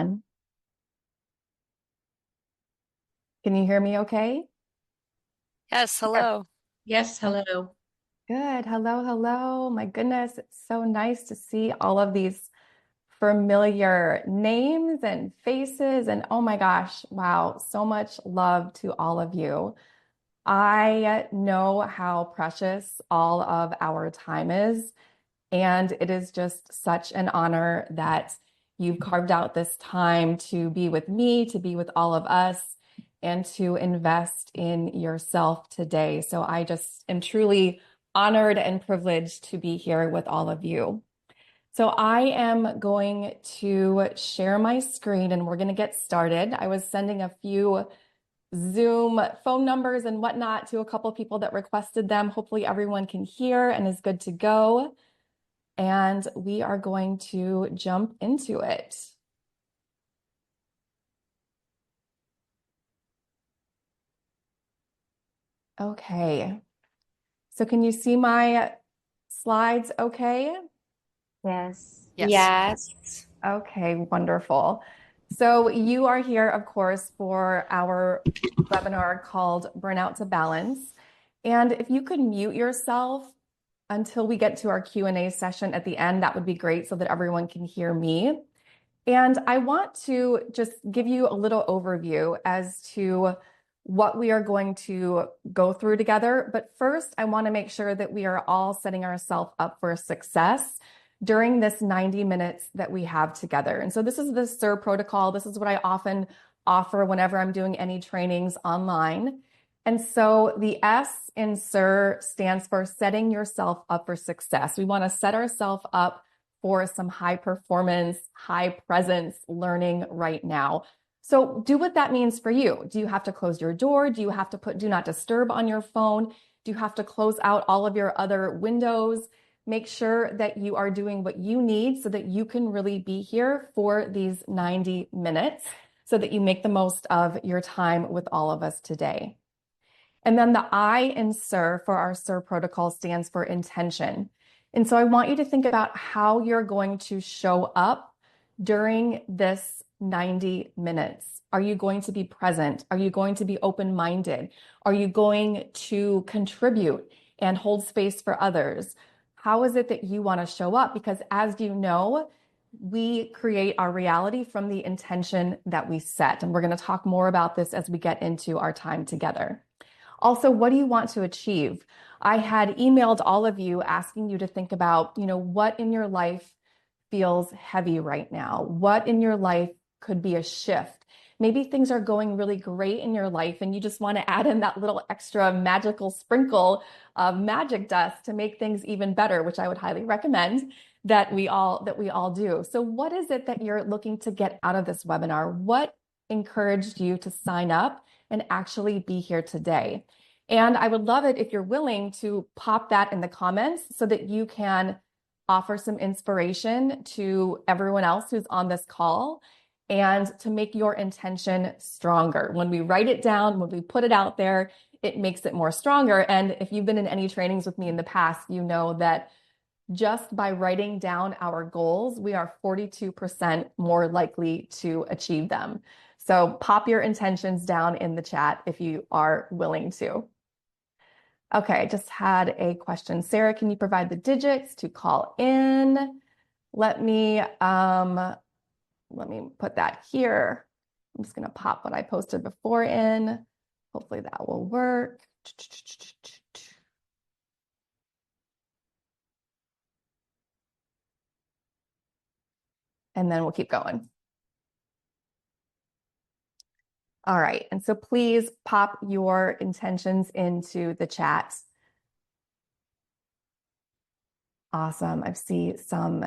everyone. Can you hear me okay? Yes, hello. Yes, Oh, hello. good. Hello, hello. My goodness, it's so nice to see all of these familiar names and faces. And oh my gosh, wow, so much love to all of you. I know how precious all of our time is. And it is just such an honor that you've carved out this time to be with me, to be with all of us, and to invest in yourself today. So I just am truly honored and privileged to be here with all of you. So I am going to share my screen and we're going to get started. I was sending a few Zoom phone numbers and whatnot to a couple of people that requested them. Hopefully everyone can hear and is good to go. And we are going to jump into it. Okay. So can you see my slides okay? Yes. Yes. Yes. Okay, wonderful. So you are here, of course, for our webinar called Burnout to Balance. And if you could mute yourself until we get to our Q&A session at the end, that would be great so that everyone can hear me. And I want to just give you a little overview as to what we are going to go through together. But first, I want to make sure that we are all setting ourselves up for success during this 90 minutes that we have together. And so this is the SIR protocol. This is what I often offer whenever I'm doing any trainings online. And so the S in SIR stands for setting yourself up for success. We want to set ourselves up for some high performance, high presence learning right now. So do what that means for you. Do you have to close your door? Do you have to put do not disturb on your phone? Do you have to close out all of your other windows? Make sure that you are doing what you need so that you can really be here for these 90 minutes so that you make the most of your time with all of us today. And then the I in SIR for our SIR protocol stands for intention. And so I want you to think about how you're going to show up during this 90 minutes. Are you going to be present? Are you going to be open-minded? Are you going to contribute and hold space for others? How is it that you want to show up? Because as you know, we create our reality from the intention that we set. And we're going to talk more about this as we get into our time together. Also, what do you want to achieve? I had emailed all of you asking you to think about, what in your life feels heavy right now? What in your life could be a shift? Maybe things are going really great in your life and you just want to add in that little extra magical sprinkle of magic dust to make things even better, which I would highly recommend that we all do. So what is it that you're looking to get out of this webinar? What encouraged you to sign up and actually be here today? And I would love it if you're willing to pop that in the comments so that you can offer some inspiration to everyone else who's on this call and to make your intention stronger. When we write it down, when we put it out there, it makes it more stronger. And if you've been in any trainings with me in the past, you know that just by writing down our goals, we are 42% more likely to achieve them. So pop your intentions down in the chat if you are willing to. Okay, I just had a question. Sarah, can you provide the digits to call in? Let me put that here. I'm just going to pop what I posted before in. Hopefully that will work. And then we'll keep going. All right, and so please pop your intentions into the chat. Awesome. I see some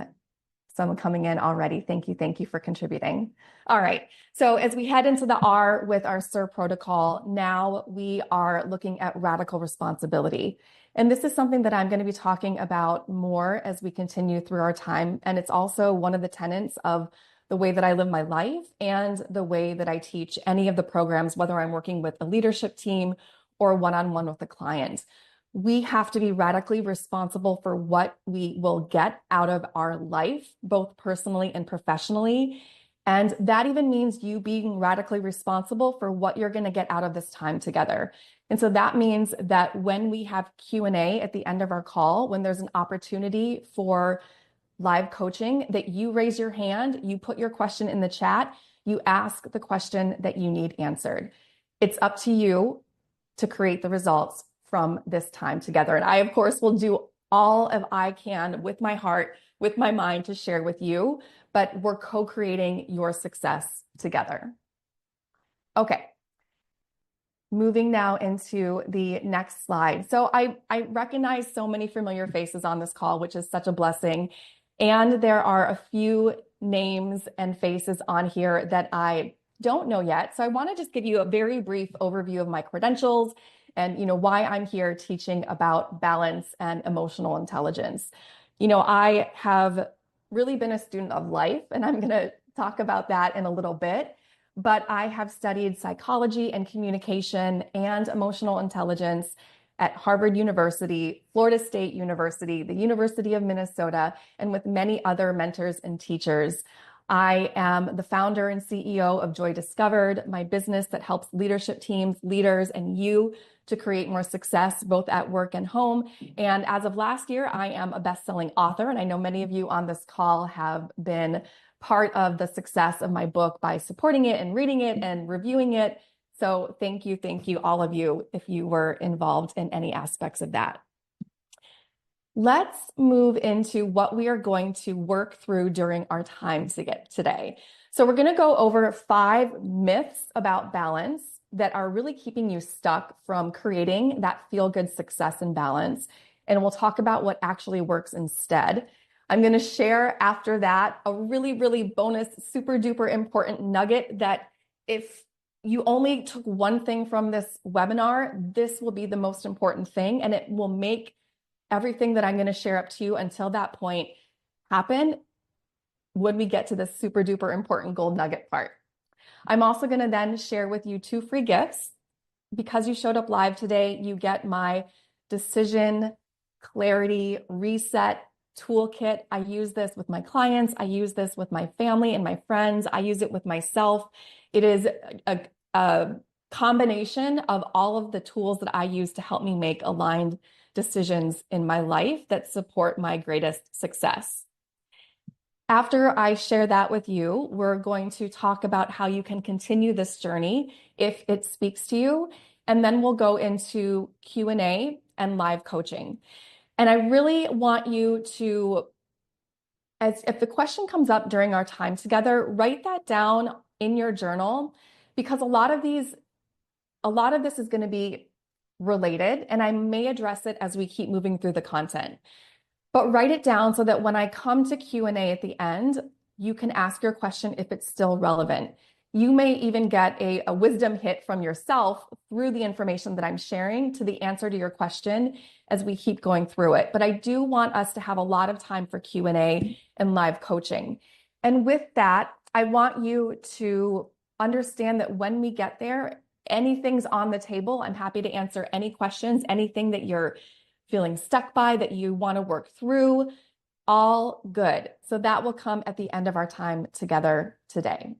coming in already. Thank you for contributing. All right, so as we head into the R with our SIR protocol, now we are looking at radical responsibility. And this is something that I'm going to be talking about more as we continue through our time. And it's also one of the tenets of the way that I live my life and the way that I teach any of the programs, whether I'm working with a leadership team or one-on-one with a client. We have to be radically responsible for what we will get out of our life, both personally and professionally. And that even means you being radically responsible for what you're going to get out of this time together. And so that means that when we have Q&A at the end of our call, when there's an opportunity for live coaching, that you raise your hand, you put your question in the chat, you ask the question that you need answered. It's up to you to create the results from this time together. And I, of course, will do all of I can with my heart, with my mind to share with you, but we're co-creating your success together. Okay. Moving now into the next slide. So I recognize so many familiar faces on this call, which is such a blessing. And there are a few names and faces on here that I don't know yet. So I want to just give you a very brief overview of my credentials and why I'm here teaching about balance and emotional intelligence. I have really been a student of life, and I'm going to talk about that in a little bit. But I have studied psychology and communication and emotional intelligence at Harvard University, Florida State University, the University of Minnesota, and with many other mentors and teachers. I am the founder and CEO of Joy Discovered, my business that helps leadership teams, leaders, and you to create more success both at work and home. And as of last year, I am a best-selling author, and I know many of you on this call have been part of the success of my book by supporting it and reading it and reviewing it. So thank you, all of you, if you were involved in any aspects of that. Let's move into what we are going to work through during our time today. So we're going to go over 5 myths about balance that are really keeping you stuck from creating that feel-good success and balance. And we'll talk about what actually works instead. I'm going to share after that a really, really bonus, super duper important nugget that if you only took one thing from this webinar, this will be the most important thing, and it will make everything that I'm going to share up to you until that point happen when we get to the super duper important gold nugget part. I'm also going to then share with you 2 free gifts. Because you showed up live today, you get my decision clarity reset toolkit. I use this with my clients. I use this with my family and my friends. I use it with myself. It is a combination of all of the tools that I use to help me make aligned decisions in my life that support my greatest success. After I share that with you, we're going to talk about how you can continue this journey if it speaks to you. And then we'll go into Q&A and live coaching. And I really want you to, if the question comes up during our time together, write that down in your journal, because a lot of this is going to be related, and I may address it as we keep moving through the content. But write it down so that when I come to Q&A at the end, you can ask your question if it's still relevant. You may even get a wisdom hit from yourself through the information that I'm sharing to the answer to your question as we keep going through it. But I do want us to have a lot of time for Q&A and live coaching. And with that, I want you to understand that when we get there, anything's on the table. I'm happy to answer any questions, anything that you're feeling stuck by, that you want to work through, all good. So that will come at the end of our time together today.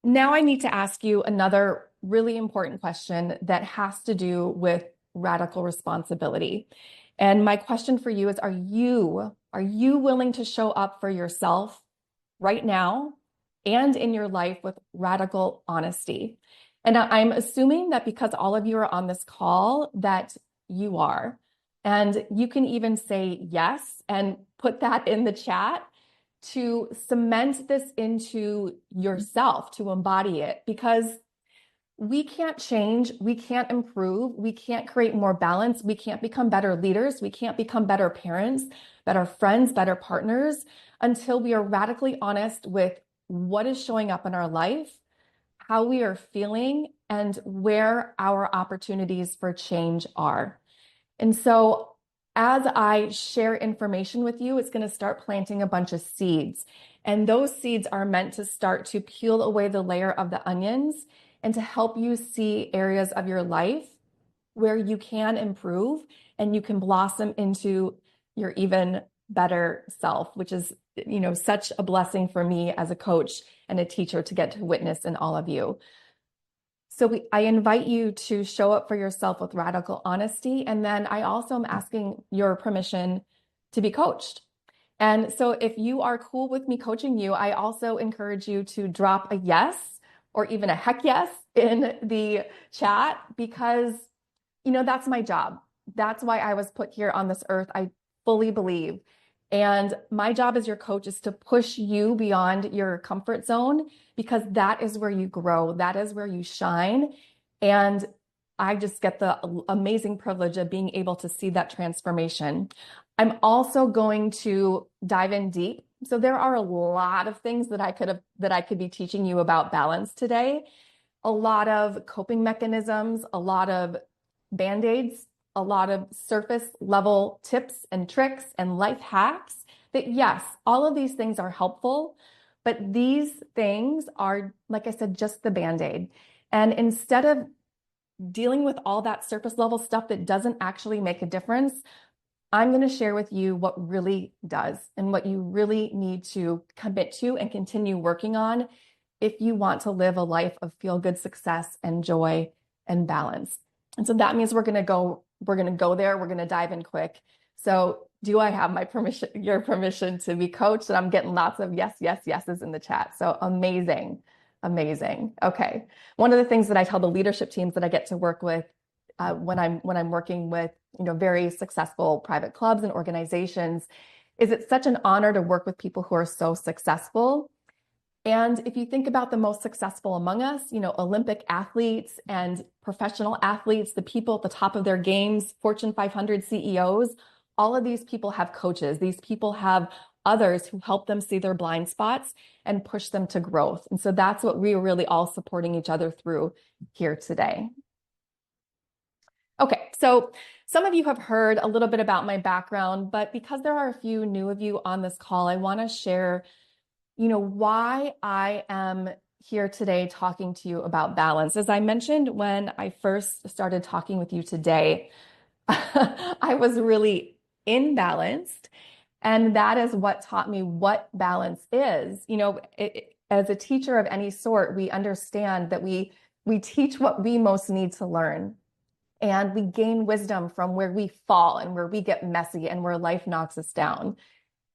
Now I need to ask you another really important question that has to do with radical responsibility. And my question for you is, are you willing to show up for yourself right now and in your life with radical honesty? And I'm assuming that because all of you are on this call, that you are. And you can even say yes and put that in the chat to cement this into yourself, to embody it, because we can't change, we can't improve, we can't create more balance, we can't become better leaders, we can't become better parents, better friends, better partners until we are radically honest with what is showing up in our life, how we are feeling, and where our opportunities for change are. And so as I share information with you, it's going to start planting a bunch of seeds. And those seeds are meant to start to peel away the layer of the onions and to help you see areas of your life where you can improve and you can blossom into your even better self, which is, such a blessing for me as a coach and a teacher to get to witness in all of you. So I invite you to show up for yourself with radical honesty. And then I also am asking your permission to be coached. And so if you are cool with me coaching you, I also encourage you to drop a yes or even a heck yes in the chat, because, that's my job. That's why I was put here on this earth. I fully believe. And my job as your coach is to push you beyond your comfort zone, because that is where you grow. That is where you shine. And I just get the amazing privilege of being able to see that transformation. I'm also going to dive in deep. So there are a lot of things that I could be teaching you about balance today. A lot of coping mechanisms, a lot of band-aids, a lot of surface level tips and tricks and life hacks that, yes, all of these things are helpful, but these things are, like I said, just the band-aid. And instead of dealing with all that surface level stuff that doesn't actually make a difference, I'm going to share with you what really does and what you really need to commit to and continue working on if you want to live a life of feel-good success and joy and balance. And so that means we're going to go there. We're going to dive in quick. So do I have your permission to be coached? And I'm getting lots of yeses in the chat. So amazing. Okay. One of the things that I tell the leadership teams that I get to work with when I'm working with, very successful private clubs and organizations, is it's such an honor to work with people who are so successful. And if you think about the most successful among us, Olympic athletes and professional athletes, the people at the top of their games, Fortune 500 CEOs, all of these people have coaches. These people have others who help them see their blind spots and push them to growth. And so that's what we're really all supporting each other through here today. Okay, so some of you have heard a little bit about my background, but because there are a few new of you on this call, I want to share why I am here today talking to you about balance. As I mentioned when I first started talking with you today, I was really imbalanced. And that is what taught me what balance is. As a teacher of any sort, we understand that we teach what we most need to learn. And we gain wisdom from where we fall and where we get messy and where life knocks us down.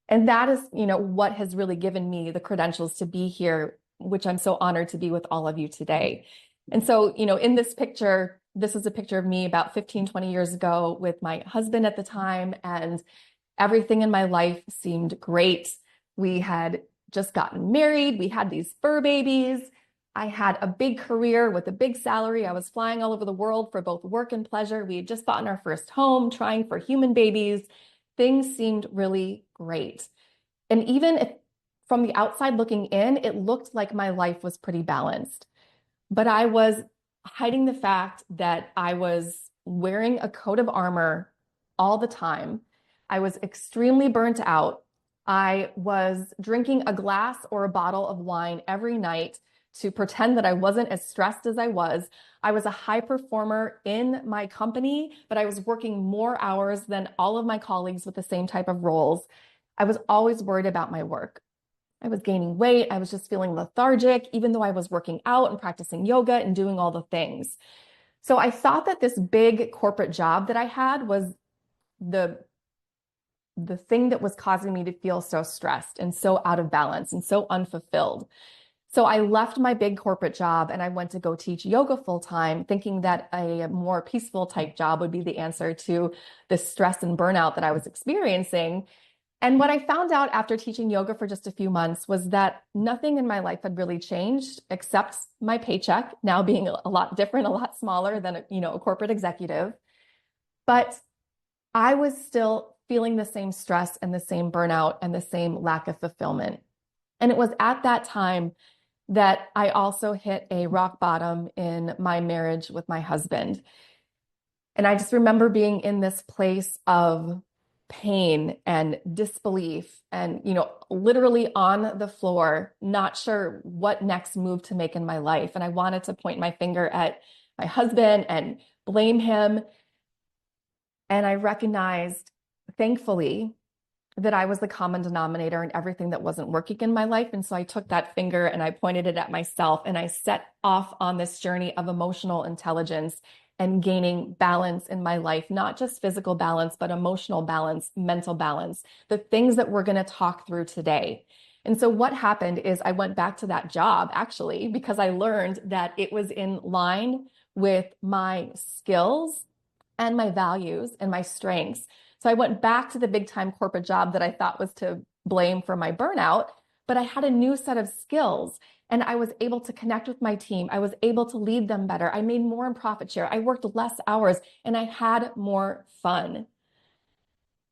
And that is, what has really given me the credentials to be here, which I'm so honored to be with all of you today. And so, in this picture, this is a picture of me about 15, 20 years ago with my husband at the time, and everything in my life seemed great. We had just gotten married. We had these fur babies. I had a big career with a big salary. I was flying all over the world for both work and pleasure. We had just bought our first home, trying for human babies. Things seemed really great. And even if from the outside looking in, it looked like my life was pretty balanced. But I was hiding the fact that I was wearing a coat of armor all the time. I was extremely burnt out. I was drinking a glass or a bottle of wine every night to pretend that I wasn't as stressed as I was. I was a high performer in my company, but I was working more hours than all of my colleagues with the same type of roles. I was always worried about my work. I was gaining weight. I was just feeling lethargic, even though I was working out and practicing yoga and doing all the things. So I thought that this big corporate job that I had was the thing that was causing me to feel so stressed and so out of balance and so unfulfilled. So I left my big corporate job and I went to go teach yoga full time, thinking that a more peaceful type job would be the answer to the stress and burnout that I was experiencing. And what I found out after teaching yoga for just a few months was that nothing in my life had really changed except my paycheck now being a lot different, a lot smaller than a corporate executive. But I was still feeling the same stress and the same burnout and the same lack of fulfillment. And it was at that time that I also hit a rock bottom in my marriage with my husband. And I just remember being in this place of pain and disbelief and, literally on the floor, not sure what next move to make in my life. And I wanted to point my finger at my husband and blame him. And I recognized, thankfully, that I was the common denominator in everything that wasn't working in my life. And so I took that finger and I pointed it at myself and I set off on this journey of emotional intelligence and gaining balance in my life, not just physical balance, but emotional balance, mental balance, the things that we're going to talk through today. And so what happened is I went back to that job actually, because I learned that it was in line with my skills and my values and my strengths. So I went back to the big time corporate job that I thought was to blame for my burnout, but I had a new set of skills and I was able to connect with my team. I was able to lead them better. I made more in profit share. I worked less hours and I had more fun.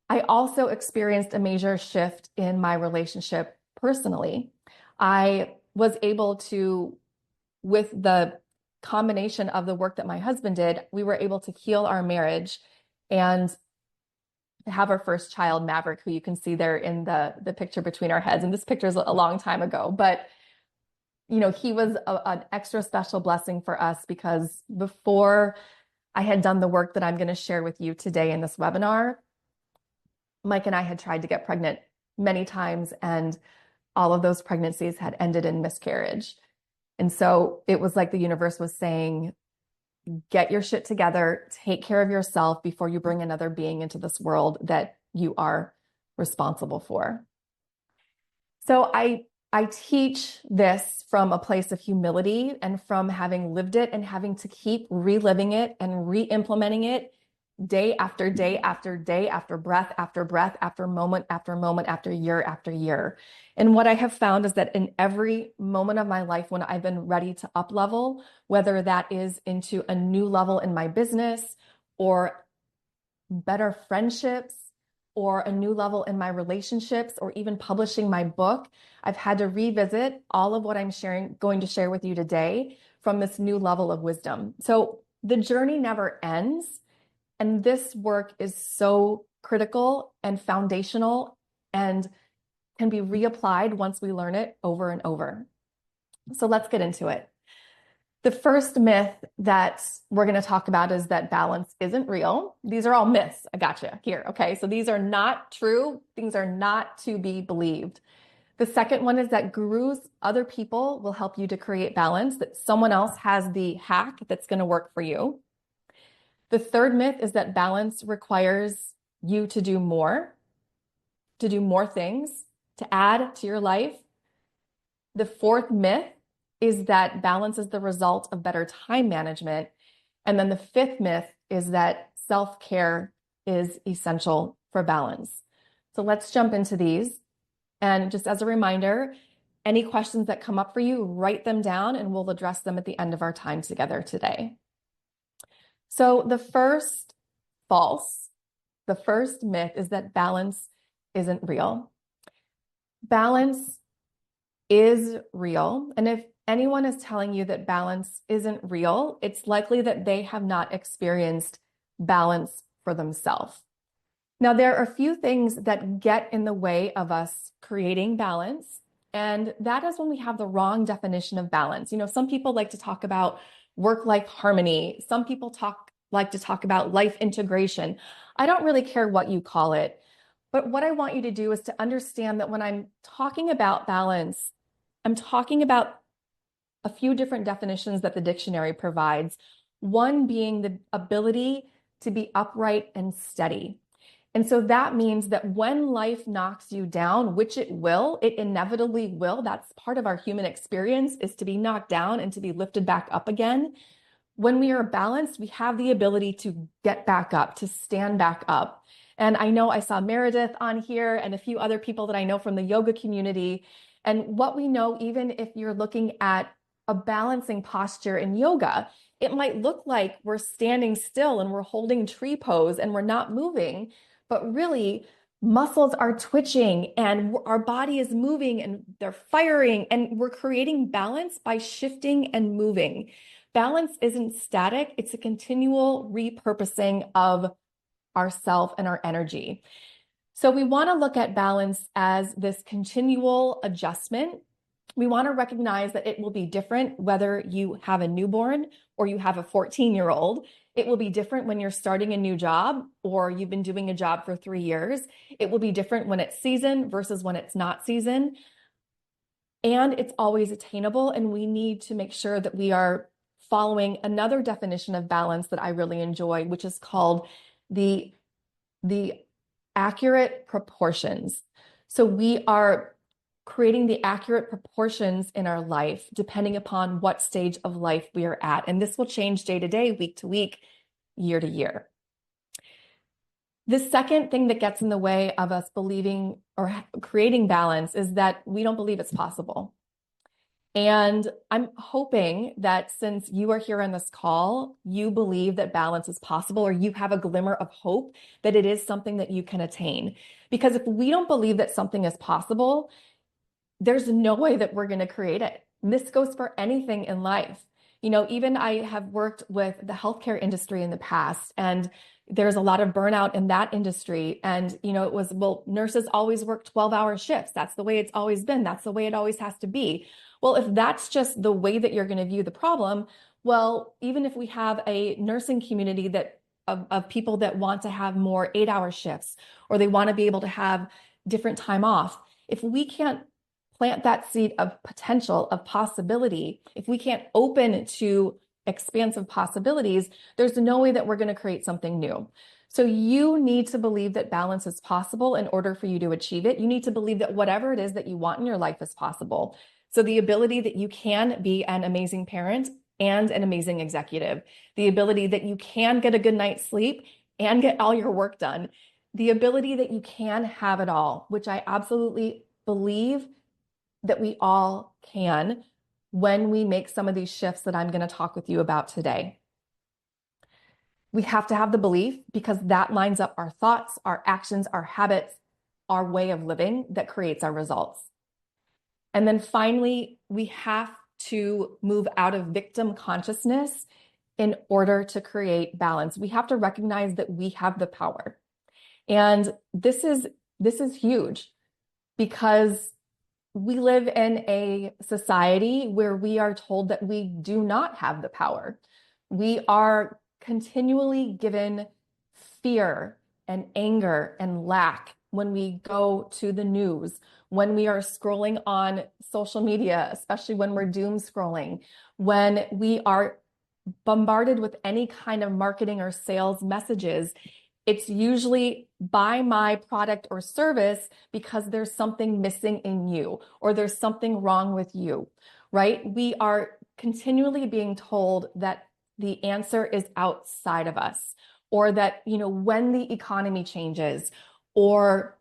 I also experienced a major shift in my relationship personally. I was able to, with the combination of the work that my husband did, we were able to heal our marriage and have our first child, Maverick, who you can see there in the picture between our heads. And this picture is a long time ago, but he was an extra special blessing for us because before I had done the work that I'm going to share with you today in this webinar, Mike and I had tried to get pregnant many times, and all of those pregnancies had ended in miscarriage. And so it was like the universe was saying, get your shit together, take care of yourself before you bring another being into this world that you are responsible for. So I teach this from a place of humility and from having lived it and having to keep reliving it and re-implementing it day after day after day, after breath, after moment, after year. And what I have found is that in every moment of my life when I've been ready to up level, whether that is into a new level in my business or better friendships or a new level in my relationships or even publishing my book, I've had to revisit all of what I'm going to share with you today from this new level of wisdom. So the journey never ends. And this work is so critical and foundational and can be reapplied once we learn it over and over. So let's get into it. The first myth that we're going to talk about is that balance isn't real. These are all myths. I gotcha here. Okay. So these are not true. Things are not to be believed. The second one is that gurus, other people will help you to create balance, that someone else has the hack that's going to work for you. The third myth is that balance requires you to do more things, to add to your life. The fourth myth is that balance is the result of better time management. And then the fifth myth is that self-care is essential for balance. So let's jump into these. And just as a reminder, any questions that come up for you, write them down and we'll address them at the end of our time together today. So the first myth is that balance isn't real. Balance is real. And if anyone is telling you that balance isn't real, it's likely that they have not experienced balance for themselves. Now, there are a few things that get in the way of us creating balance, and that is when we have the wrong definition of balance. Some people like to talk about work-life harmony. Some people like to talk about life integration. I don't really care what you call it, but what I want you to do is to understand that when I'm talking about balance, I'm talking about a few different definitions that the dictionary provides. One being the ability to be upright and steady. And so that means that when life knocks you down, which it will, it inevitably will, that's part of our human experience, is to be knocked down and to be lifted back up again. When we are balanced, we have the ability to get back up, to stand back up. And I know I saw Meredith on here and a few other people that I know from the yoga community. And what we know, even if you're looking at a balancing posture in yoga, it might look like we're standing still and we're holding tree pose and we're not moving, but really muscles are twitching and our body is moving and they're firing and we're creating balance by shifting and moving. Balance isn't static. It's a continual repurposing of ourself and our energy. So we want to look at balance as this continual adjustment. We want to recognize that it will be different whether you have a newborn or you have a 14-year-old. It will be different when you're starting a new job or you've been doing a job for 3 years. It will be different when it's season versus when it's not season. And it's always attainable. And we need to make sure that we are following another definition of balance that I really enjoy, which is called the accurate proportions. So we are creating the accurate proportions in our life, depending upon what stage of life we are at. And this will change day to day, week to week, year to year. The second thing that gets in the way of us believing or creating balance is that we don't believe it's possible. And I'm hoping that since you are here on this call, you believe that balance is possible, or you have a glimmer of hope that it is something that you can attain. Because if we don't believe that something is possible, there's no way that we're going to create it. And this goes for anything in life. Even I have worked with the healthcare industry in the past, and there's a lot of burnout in that industry. And, it was, well, nurses always work 12-hour shifts. That's the way it's always been. That's the way it always has to be. Well, if that's just the way that you're going to view the problem, well, even if we have a nursing community that of people that want to have more 8-hour shifts, or they want to be able to have different time off, if we can't plant that seed of potential, of possibility, if we can't open to expansive possibilities, there's no way that we're going to create something new. So you need to believe that balance is possible in order for you to achieve it. You need to believe that whatever it is that you want in your life is possible. So the ability that you can be an amazing parent and an amazing executive, the ability that you can get a good night's sleep and get all your work done, the ability that you can have it all, which I absolutely believe that we all can when we make some of these shifts that I'm going to talk with you about today. We have to have the belief, because that lines up our thoughts, our actions, our habits, our way of living that creates our results. And then finally, we have to move out of victim consciousness in order to create balance. We have to recognize that we have the power. And this is huge, because we live in a society where we are told that we do not have the power. We are continually given fear and anger and lack when we go to the news, when we are scrolling on social media, especially when we're doom scrolling, when we are bombarded with any kind of marketing or sales messages. It's usually buy my product or service because there's something missing in you, or there's something wrong with you, right? We are continually being told that the answer is outside of us, or that, when the economy changes, or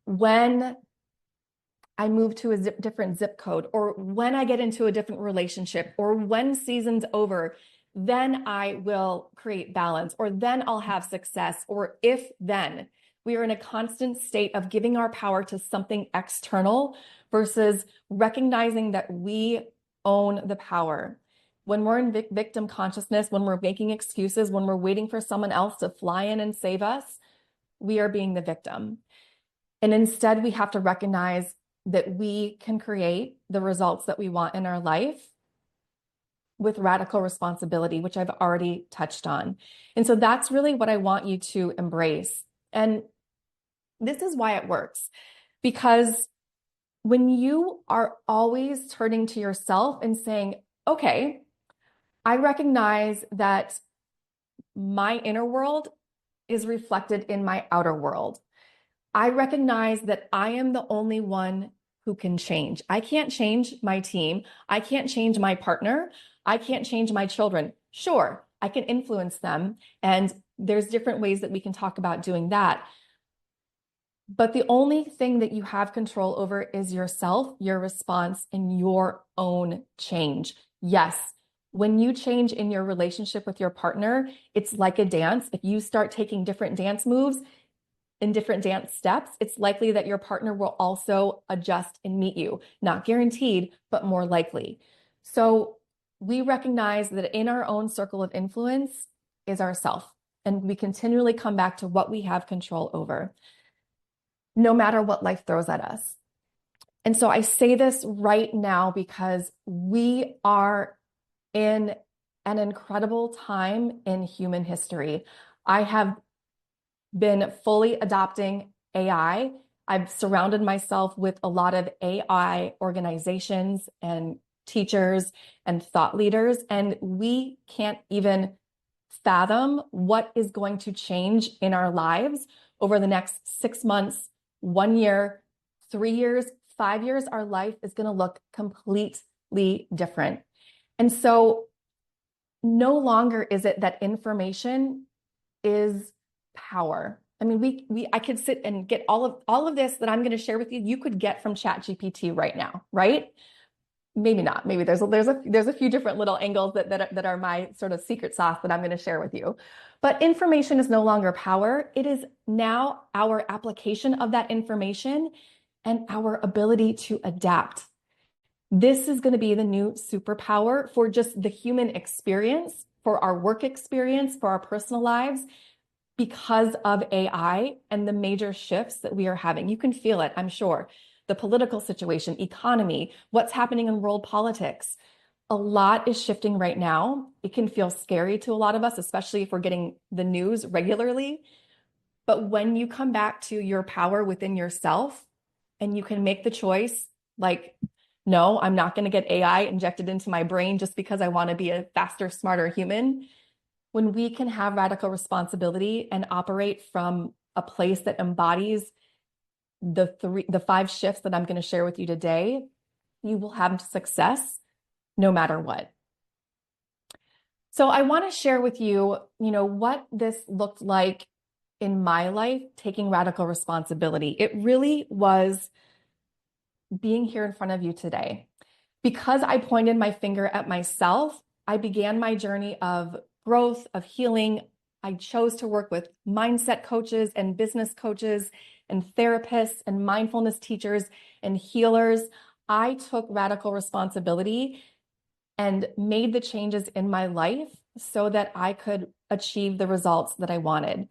when I move to a different zip code, or when I get into a different relationship, or when season's over, then I will create balance, or then I'll have success, or if then. We are in a constant state of giving our power to something external versus recognizing that we own the power. When we're in victim consciousness, when we're making excuses, when we're waiting for someone else to fly in and save us, we are being the victim. And instead, we have to recognize that we can create the results that we want in our life with radical responsibility, which I've already touched on. And so that's really what I want you to embrace. And this is why it works, because when you are always turning to yourself and saying, okay, I recognize that my inner world is reflected in my outer world. I recognize that I am the only one who can change. I can't change my team. I can't change my partner. I can't change my children. Sure, I can influence them. And there's different ways that we can talk about doing that. But the only thing that you have control over is yourself, your response, and your own change. Yes, when you change in your relationship with your partner, it's like a dance. If you start taking different dance moves in different dance steps, it's likely that your partner will also adjust and meet you. Not guaranteed, but more likely. So we recognize that in our own circle of influence is ourself, and we continually come back to what we have control over, no matter what life throws at us. And so I say this right now because we are in an incredible time in human history. I have been fully adopting AI. I've surrounded myself with a lot of AI organizations and teachers and thought leaders, and we can't even fathom what is going to change in our lives over the next 6 months, 1 year, 3 years, 5 years. Our life is going to look completely different. And so no longer is it that information is power. I mean, I could sit and get all of this that I'm going to share with you. You could get from ChatGPT right now, right? Maybe not. Maybe there's a few different little angles that are my sort of secret sauce that I'm going to share with you. But information is no longer power. It is now our application of that information and our ability to adapt. This is going to be the new superpower for just the human experience, for our work experience, for our personal lives, because of AI and the major shifts that we are having. You can feel it, I'm sure. The political situation, economy, what's happening in world politics. A lot is shifting right now. It can feel scary to a lot of us, especially if we're getting the news regularly. But when you come back to your power within yourself and you can make the choice, like, no, I'm not going to get AI injected into my brain just because I want to be a faster, smarter human. When we can have radical responsibility and operate from a place that embodies the 5 shifts that I'm going to share with you today, you will have success no matter what. So I want to share with you, what this looked like in my life, taking radical responsibility. It really was being here in front of you today. Because I pointed my finger at myself, I began my journey of growth, of healing. I chose to work with mindset coaches and business coaches and therapists and mindfulness teachers and healers. I took radical responsibility and made the changes in my life so that I could achieve the results that I wanted.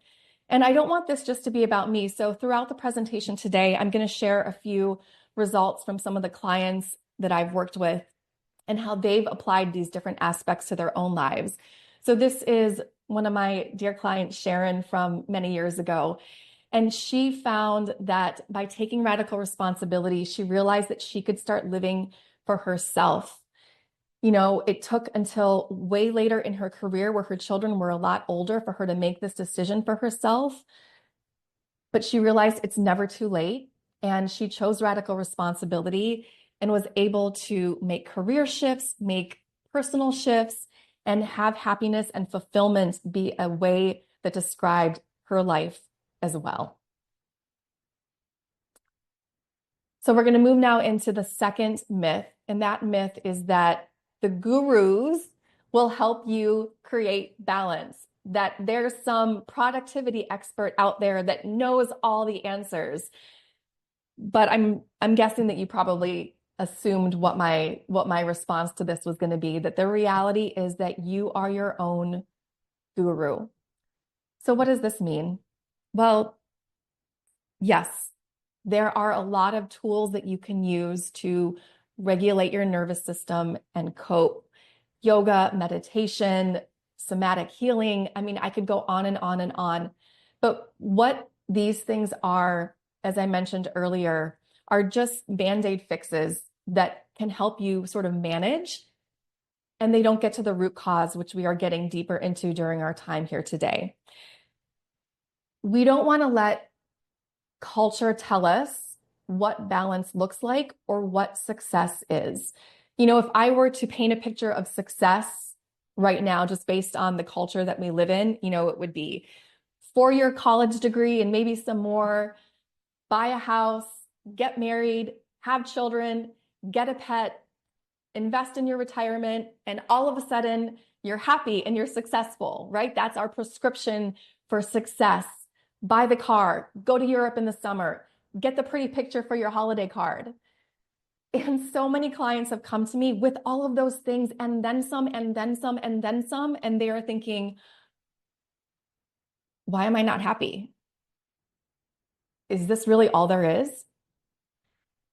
And I don't want this just to be about me. So throughout the presentation today, I'm going to share a few results from some of the clients that I've worked with and how they've applied these different aspects to their own lives. So this is one of my dear clients, Sharon, from many years ago. And she found that by taking radical responsibility, she realized that she could start living for herself. It took until way later in her career where her children were a lot older for her to make this decision for herself. But she realized it's never too late. And she chose radical responsibility and was able to make career shifts, make personal shifts, and have happiness and fulfillment be a way that described her life as well. So we're going to move now into the second myth. And that myth is that the gurus will help you create balance, that there's some productivity expert out there that knows all the answers. But I'm guessing that you probably assumed what my response to this was going to be, that the reality is that you are your own guru. So what does this mean? Well, yes, there are a lot of tools that you can use to regulate your nervous system and cope. Yoga, meditation, somatic healing. I mean, I could go on and on and on. But what these things are, as I mentioned earlier, are just Band-Aid fixes that can help you sort of manage, and they don't get to the root cause, which we are getting deeper into during our time here today. We don't want to let culture tell us what balance looks like or what success is. If I were to paint a picture of success right now, just based on the culture that we live in, it would be 4-year college degree and maybe some more, buy a house, get married, have children, get a pet, invest in your retirement, and all of a sudden you're happy and you're successful, right? That's our prescription for success. Buy the car, go to Europe in the summer, get the pretty picture for your holiday card. And so many clients have come to me with all of those things and then some, and then some, and then some, and they are thinking, why am I not happy? Is this really all there is?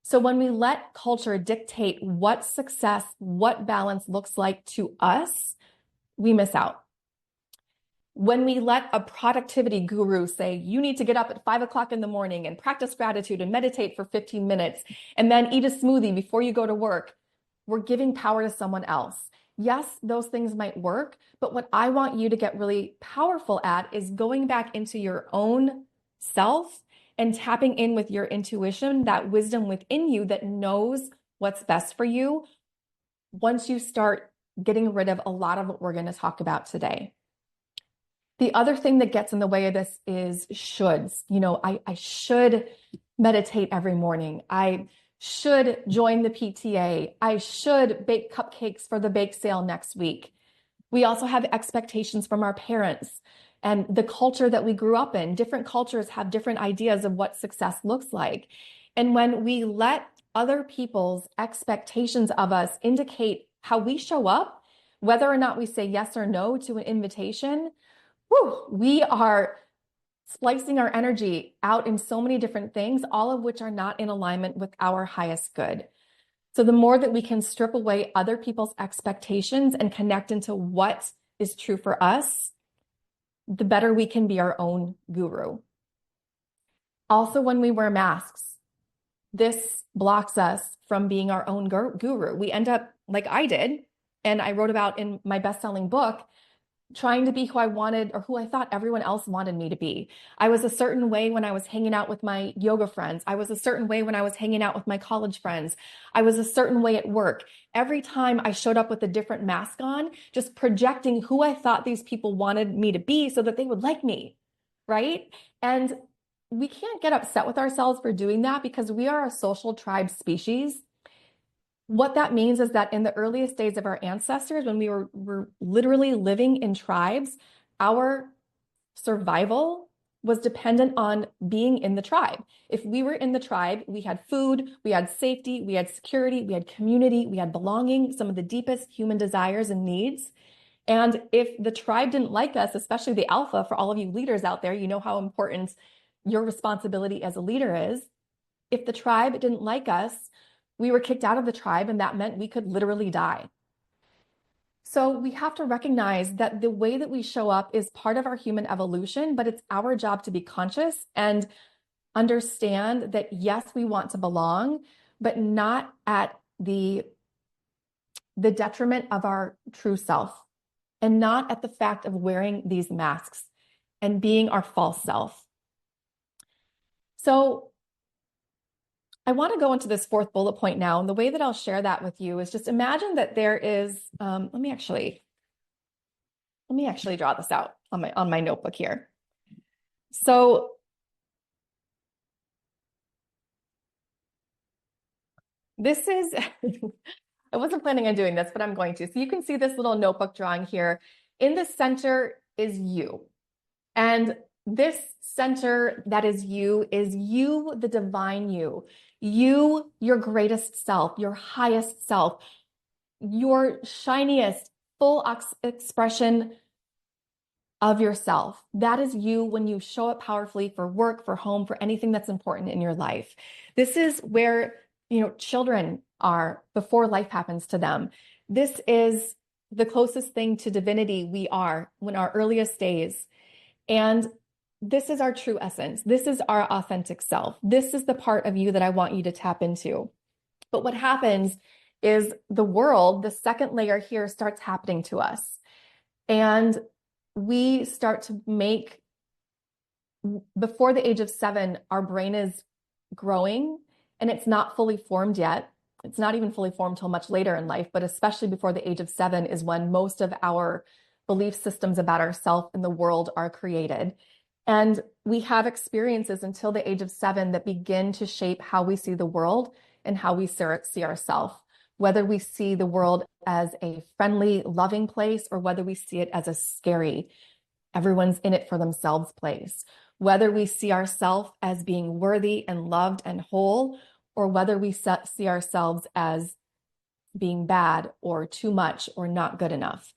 So when we let culture dictate what success, what balance looks like to us, we miss out. When we let a productivity guru say, you need to get up at 5 o'clock in the morning and practice gratitude and meditate for 15 minutes and then eat a smoothie before you go to work, we're giving power to someone else. Yes, those things might work, but what I want you to get really powerful at is going back into your own self and tapping in with your intuition, that wisdom within you that knows what's best for you once you start getting rid of a lot of what we're going to talk about today. The other thing that gets in the way of this is shoulds. I should meditate every morning. I should join the PTA. I should bake cupcakes for the bake sale next week. We also have expectations from our parents and the culture that we grew up in. Different cultures have different ideas of what success looks like. And when we let other people's expectations of us indicate how we show up, whether or not we say yes or no to an invitation, we are splicing our energy out in so many different things, all of which are not in alignment with our highest good. So the more that we can strip away other people's expectations and connect into what is true for us, the better we can be our own guru. Also, when we wear masks, this blocks us from being our own guru. We end up, like I did, and I wrote about in my best-selling book, trying to be who I wanted or who I thought everyone else wanted me to be. I was a certain way when I was hanging out with my yoga friends. I was a certain way when I was hanging out with my college friends. I was a certain way at work. Every time I showed up with a different mask on, just projecting who I thought these people wanted me to be so that they would like me, right? And we can't get upset with ourselves for doing that because we are a social tribe species. What that means is that in the earliest days of our ancestors, when we were literally living in tribes, our survival was dependent on being in the tribe. If we were in the tribe, we had food, we had safety, we had security, we had community, we had belonging, some of the deepest human desires and needs. And if the tribe didn't like us, especially the alpha, for all of you leaders out there, you know how important your responsibility as a leader is. If the tribe didn't like us, we were kicked out of the tribe, and that meant we could literally die. So we have to recognize that the way that we show up is part of our human evolution, but it's our job to be conscious and understand that, yes, we want to belong, but not at the detriment of our true self, and not at the fact of wearing these masks and being our false self. So I want to go into this fourth bullet point now. And the way that I'll share that with you is just imagine that there is, let me actually draw this out on my notebook here. So this is, I wasn't planning on doing this, but I'm going to. So you can see this little notebook drawing here. In the center is you. And this center that is you, the divine you, your greatest self, your highest self, your shiniest, full expression of yourself. That is you when you show up powerfully for work, for home, for anything that's important in your life. This is where, children are before life happens to them. This is the closest thing to divinity we are in our earliest days. And this is our true essence. This is our authentic self. This is the part of you that I want you to tap into. But what happens is the world, the second layer here, starts happening to us. And we start to make, before the age of 7, our brain is growing and it's not fully formed yet. It's not even fully formed till much later in life, but especially before the age of 7 is when most of our belief systems about ourselves and the world are created. And we have experiences until the age of 7 that begin to shape how we see the world and how we see ourselves, whether we see the world as a friendly, loving place, or whether we see it as a scary, everyone's in it for themselves place, whether we see ourselves as being worthy and loved and whole, or whether we see ourselves as being bad or too much or not good enough.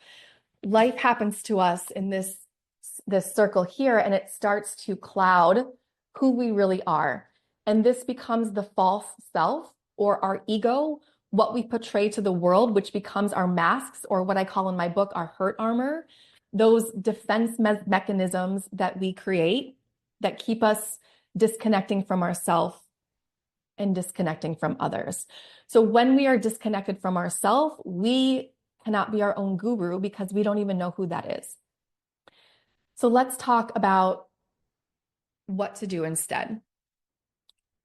Life happens to us in this circle here, and it starts to cloud who we really are. And this becomes the false self, or our ego, what we portray to the world, which becomes our masks, or what I call in my book, our hurt armor, those defense mechanisms that we create that keep us disconnecting from ourselves and disconnecting from others. So when we are disconnected from ourselves, we cannot be our own guru because we don't even know who that is. So let's talk about what to do instead.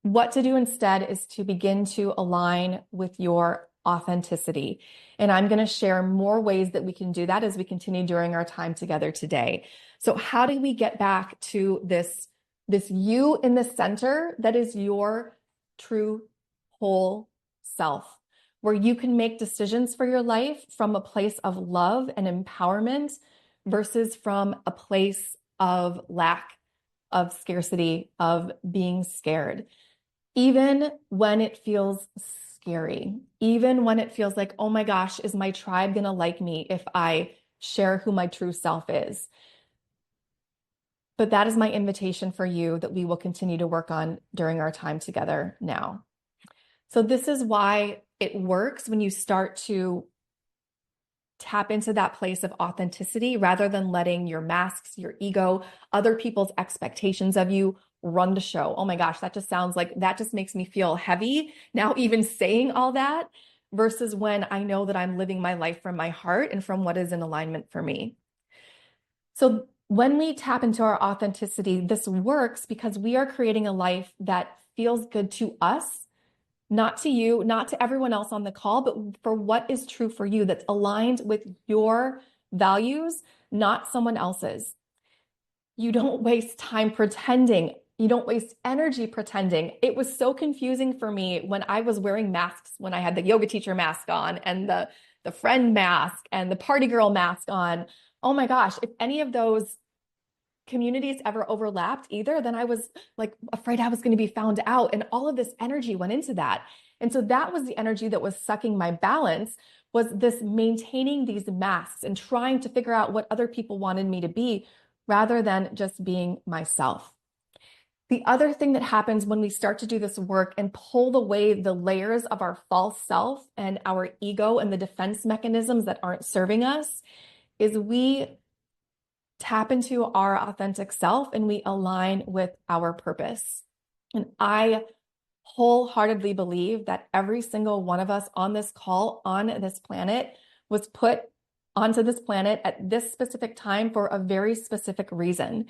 What to do instead is to begin to align with your authenticity. And I'm going to share more ways that we can do that as we continue during our time together today. So how do we get back to this you in the center that is your true whole self, where you can make decisions for your life from a place of love and empowerment versus from a place of lack, of scarcity, of being scared? Even when it feels scary, even when it feels like, oh my gosh, is my tribe going to like me if I share who my true self is? But that is my invitation for you that we will continue to work on during our time together now. So this is why it works when you start to tap into that place of authenticity rather than letting your masks, your ego, other people's expectations of you run the show. Oh my gosh, that just makes me feel heavy now, even saying all that, versus when I know that I'm living my life from my heart and from what is in alignment for me. So when we tap into our authenticity, this works because we are creating a life that feels good to us, not to you, not to everyone else on the call, but for what is true for you, that's aligned with your values, not someone else's. You don't waste time pretending. You don't waste energy pretending. It was so confusing for me when I was wearing masks, when I had the yoga teacher mask on and the friend mask and the party girl mask on. Oh my gosh, if any of those communities ever overlapped either, then I was like afraid I was going to be found out. And all of this energy went into that. And so that was the energy that was sucking my balance, was this maintaining these masks and trying to figure out what other people wanted me to be rather than just being myself. The other thing that happens when we start to do this work and pull away the layers of our false self and our ego and the defense mechanisms that aren't serving us is we tap into our authentic self and we align with our purpose. And I wholeheartedly believe that every single one of us on this call, on this planet, was put onto this planet at this specific time for a very specific reason.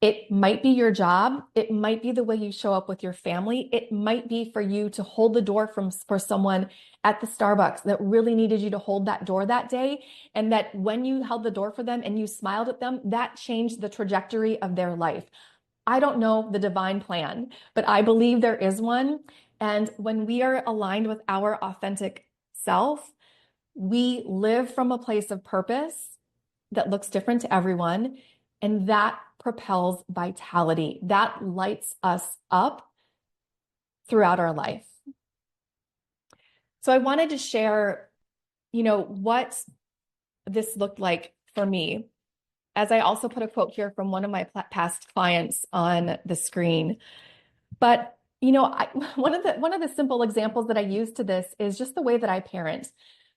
It might be your job. It might be the way you show up with your family. It might be for you to hold the door for someone at the Starbucks that really needed you to hold that door that day. And that when you held the door for them and you smiled at them, that changed the trajectory of their life. I don't know the divine plan, but I believe there is one. And when we are aligned with our authentic self, we live from a place of purpose that looks different to everyone. And that propels vitality. That lights us up throughout our life. So I wanted to share, what this looked like for me, as I also put a quote here from one of my past clients on the screen. But, one of the simple examples that I use to this is just the way that I parent.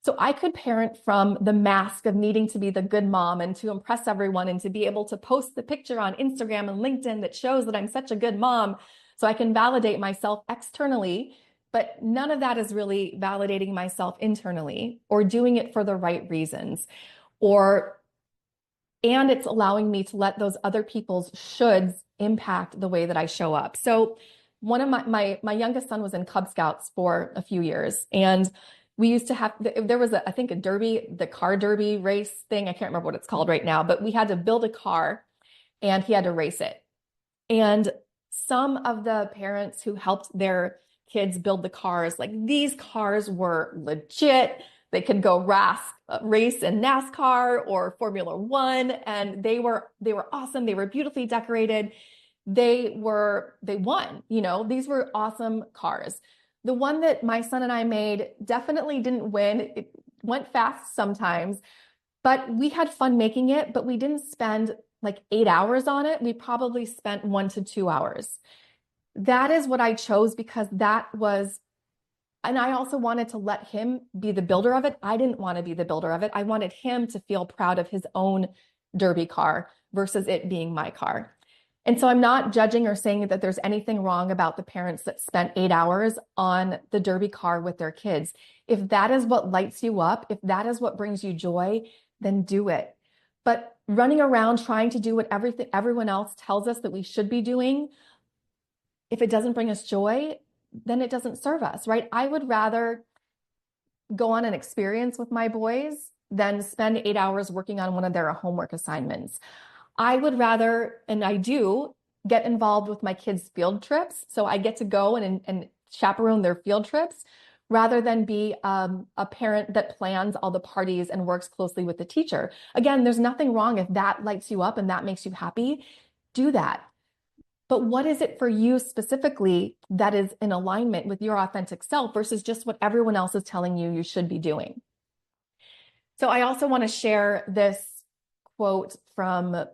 So I could parent from the mask of needing to be the good mom and to impress everyone and to be able to post the picture on Instagram and LinkedIn that shows that I'm such a good mom so I can validate myself externally. But none of that is really validating myself internally or doing it for the right reasons. And it's allowing me to let those other people's shoulds impact the way that I show up. So one of my youngest son was in Cub Scouts for a few years, and we used to have, there was I think a derby, the car derby race thing. I can't remember what it's called right now, but we had to build a car and he had to race it. And some of the parents who helped their kids build the cars, like these cars were legit. They could go race in NASCAR or Formula One, and they were awesome. They were beautifully decorated. They won, these were awesome cars. The one that my son and I made definitely didn't win. It went fast sometimes, but we had fun making it, but we didn't spend like 8 hours on it. We probably spent 1 to 2 hours. That is what I chose because that was And I also wanted to let him be the builder of it. I didn't want to be the builder of it. I wanted him to feel proud of his own derby car versus it being my car. And so I'm not judging or saying that there's anything wrong about the parents that spent 8 hours on the derby car with their kids. If that is what lights you up, if that is what brings you joy, then do it. But running around trying to do what everyone else tells us that we should be doing, if it doesn't bring us joy, then it doesn't serve us, right? I would rather go on an experience with my boys than spend 8 hours working on one of their homework assignments. I would rather, and I do, get involved with my kids' field trips. So I get to go and chaperone their field trips rather than be a parent that plans all the parties and works closely with the teacher. Again, there's nothing wrong if that lights you up and that makes you happy. Do that. But what is it for you specifically that is in alignment with your authentic self versus just what everyone else is telling you should be doing? So I also want to share this quote from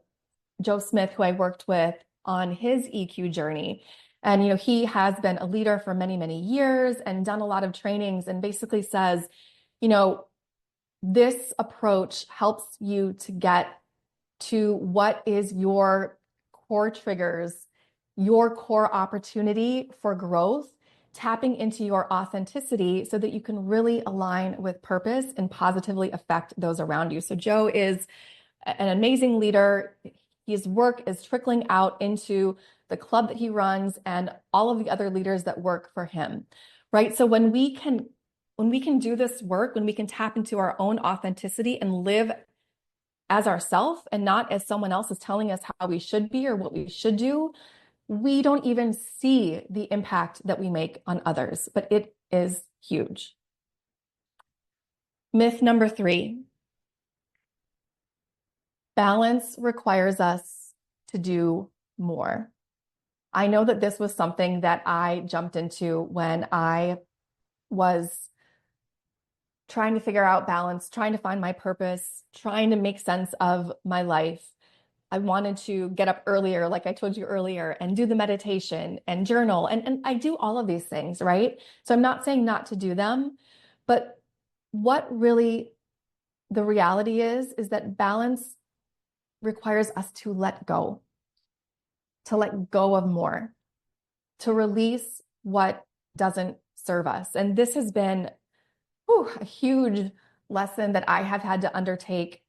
Joe Smith, who I worked with on his EQ journey. And, he has been a leader for many, many years and done a lot of trainings and basically says, this approach helps you to get to what is your core triggers, your core opportunity for growth, tapping into your authenticity so that you can really align with purpose and positively affect those around you. So Joe is an amazing leader. His work is trickling out into the club that he runs and all of the other leaders that work for him, right? So when we can do this work, when we can tap into our own authenticity and live as ourselves and not as someone else is telling us how we should be or what we should do, we don't even see the impact that we make on others, but it is huge. Myth number 3. Balance requires us to do more. I know that this was something that I jumped into when I was trying to figure out balance, trying to find my purpose, trying to make sense of my life. I wanted to get up earlier, like I told you earlier, and do the meditation and journal. And I do all of these things, right? So I'm not saying not to do them, but what really the reality is that balance requires us to let go of more, to release what doesn't serve us. And this has been a huge lesson that I have had to undertake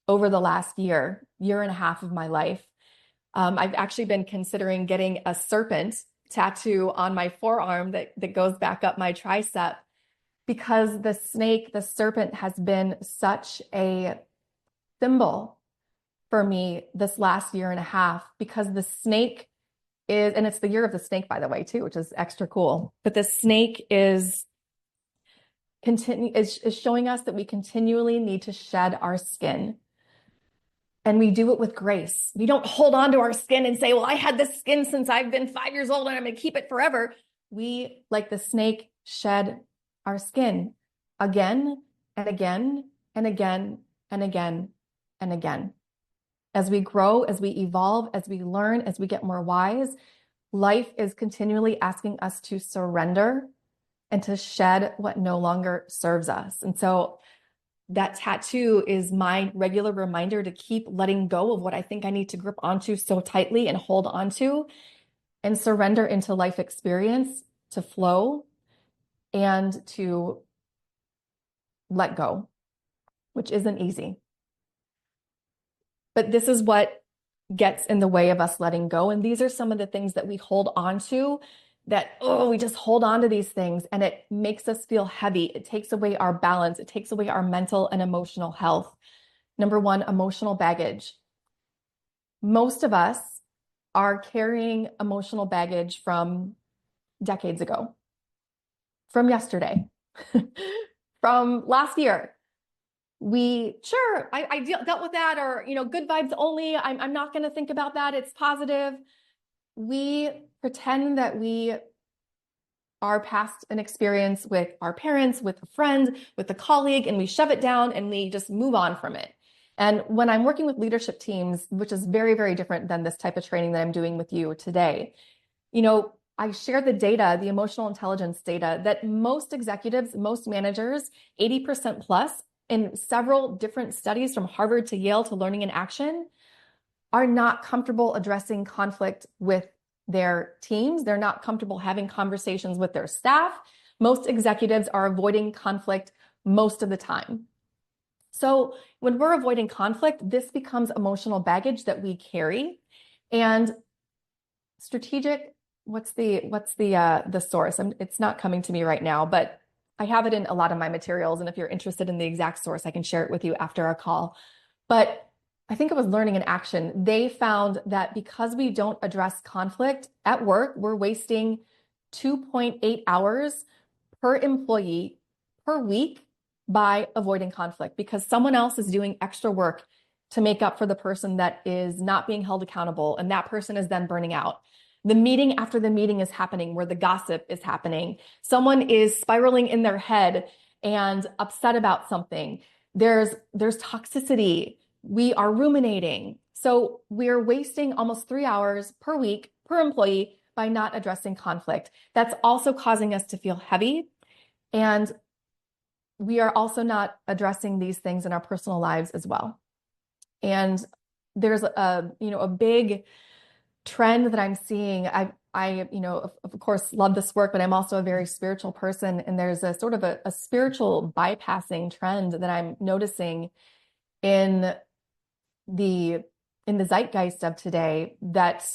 over the last year and a half of my life. I've actually been considering getting a serpent tattoo on my forearm that goes back up my tricep because the serpent has been such a symbol for me this last year and a half because the snake is, and it's the year of the snake, by the way, too, which is extra cool. But the snake is showing us that we continually need to shed our skin. And we do it with grace. We don't hold on to our skin and say, well, I had this skin since I've been 5 years old and I'm going to keep it forever. We, like the snake, shed our skin again and again and again and again and again. As we grow, as we evolve, as we learn, as we get more wise, life is continually asking us to surrender and to shed what no longer serves us. And so that tattoo is my regular reminder to keep letting go of what I think I need to grip onto so tightly and hold onto and surrender into life experience to flow and to let go, which isn't easy. But this is what gets in the way of us letting go. And these are some of the things that we hold on to that, we just hold on to these things and it makes us feel heavy. It takes away our balance. It takes away our mental and emotional health. Number 1, emotional baggage. Most of us are carrying emotional baggage from decades ago, from yesterday, from last year. I dealt with that, or, good vibes only. I'm not going to think about that. It's positive. We pretend that we are past an experience with our parents, with a friend, with a colleague, and we shove it down and we just move on from it. And when I'm working with leadership teams, which is very, very different than this type of training that I'm doing with you today, I share the data, the emotional intelligence data, that most executives, most managers, 80% plus in several different studies from Harvard to Yale to Learning in Action, are not comfortable addressing conflict with their teams. They're not comfortable having conversations with their staff. Most executives are avoiding conflict most of the time. So when we're avoiding conflict, this becomes emotional baggage that we carry. And strategic, what's the source? It's not coming to me right now, but I have it in a lot of my materials. And if you're interested in the exact source, I can share it with you after our call. But I think it was Learning in Action. They found that because we don't address conflict at work, we're wasting 2.8 hours per employee per week by avoiding conflict, because someone else is doing extra work to make up for the person that is not being held accountable, and that person is then burning out. The meeting after the meeting is happening where the gossip is happening. Someone is spiraling in their head and upset about something. There's toxicity. We are ruminating. So we're wasting almost 3 hours per week per employee by not addressing conflict. That's also causing us to feel heavy. And we are also not addressing these things in our personal lives as well. And there's a big trend that I'm seeing. I of course love this work, but I'm also a very spiritual person. And there's a sort of a spiritual bypassing trend that I'm noticing in the zeitgeist of today, that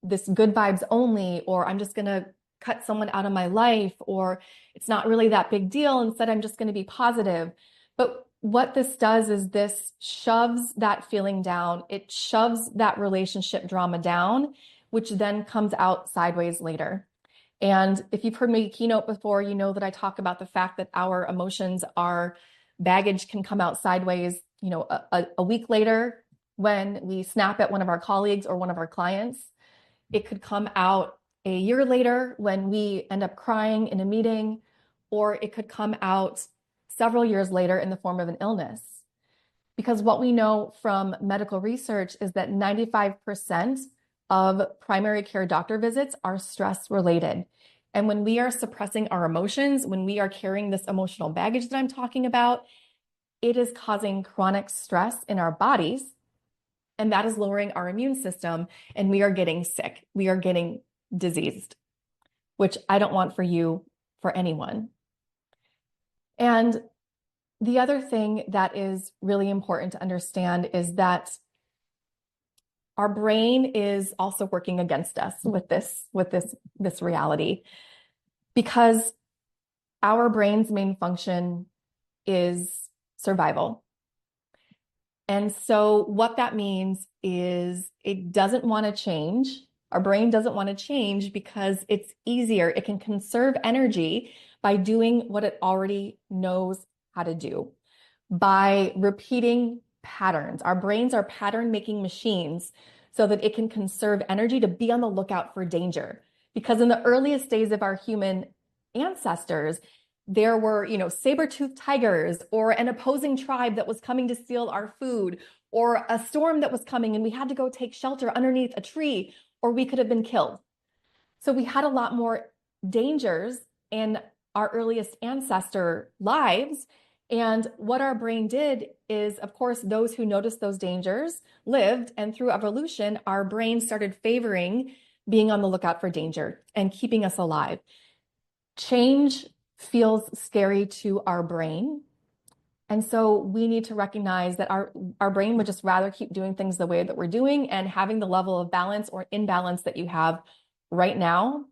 this good vibes only, or I'm just going to cut someone out of my life, or it's not really that big deal. Instead, I'm just going to be positive. But what this does is this shoves that feeling down. It shoves that relationship drama down, which then comes out sideways later. And if you've heard me keynote before, you know that I talk about the fact that our emotions, our baggage can come out sideways, a week later when we snap at one of our colleagues or one of our clients. It could come out a year later when we end up crying in a meeting, or it could come out several years later in the form of an illness. Because what we know from medical research is that 95% of primary care doctor visits are stress related. And when we are suppressing our emotions, when we are carrying this emotional baggage that I'm talking about, it is causing chronic stress in our bodies. And that is lowering our immune system, and we are getting sick. We are getting diseased, which I don't want for you, for anyone. And the other thing that is really important to understand is that our brain is also working against us with this reality, because our brain's main function is survival. And so what that means is it doesn't want to change. Our brain doesn't want to change because it's easier. It can conserve energy by doing what it already knows how to do, by repeating patterns. Our brains are pattern-making machines so that it can conserve energy to be on the lookout for danger. Because in the earliest days of our human ancestors, there were, saber-toothed tigers, or an opposing tribe that was coming to steal our food, or a storm that was coming and we had to go take shelter underneath a tree, or we could have been killed. So we had a lot more dangers in our earliest ancestor lives. And what our brain did is, of course, those who noticed those dangers lived, and through evolution, our brain started favoring being on the lookout for danger and keeping us alive. Change feels scary to our brain. And so we need to recognize that our brain would just rather keep doing things the way that we're doing, and having the level of balance or imbalance that you have right now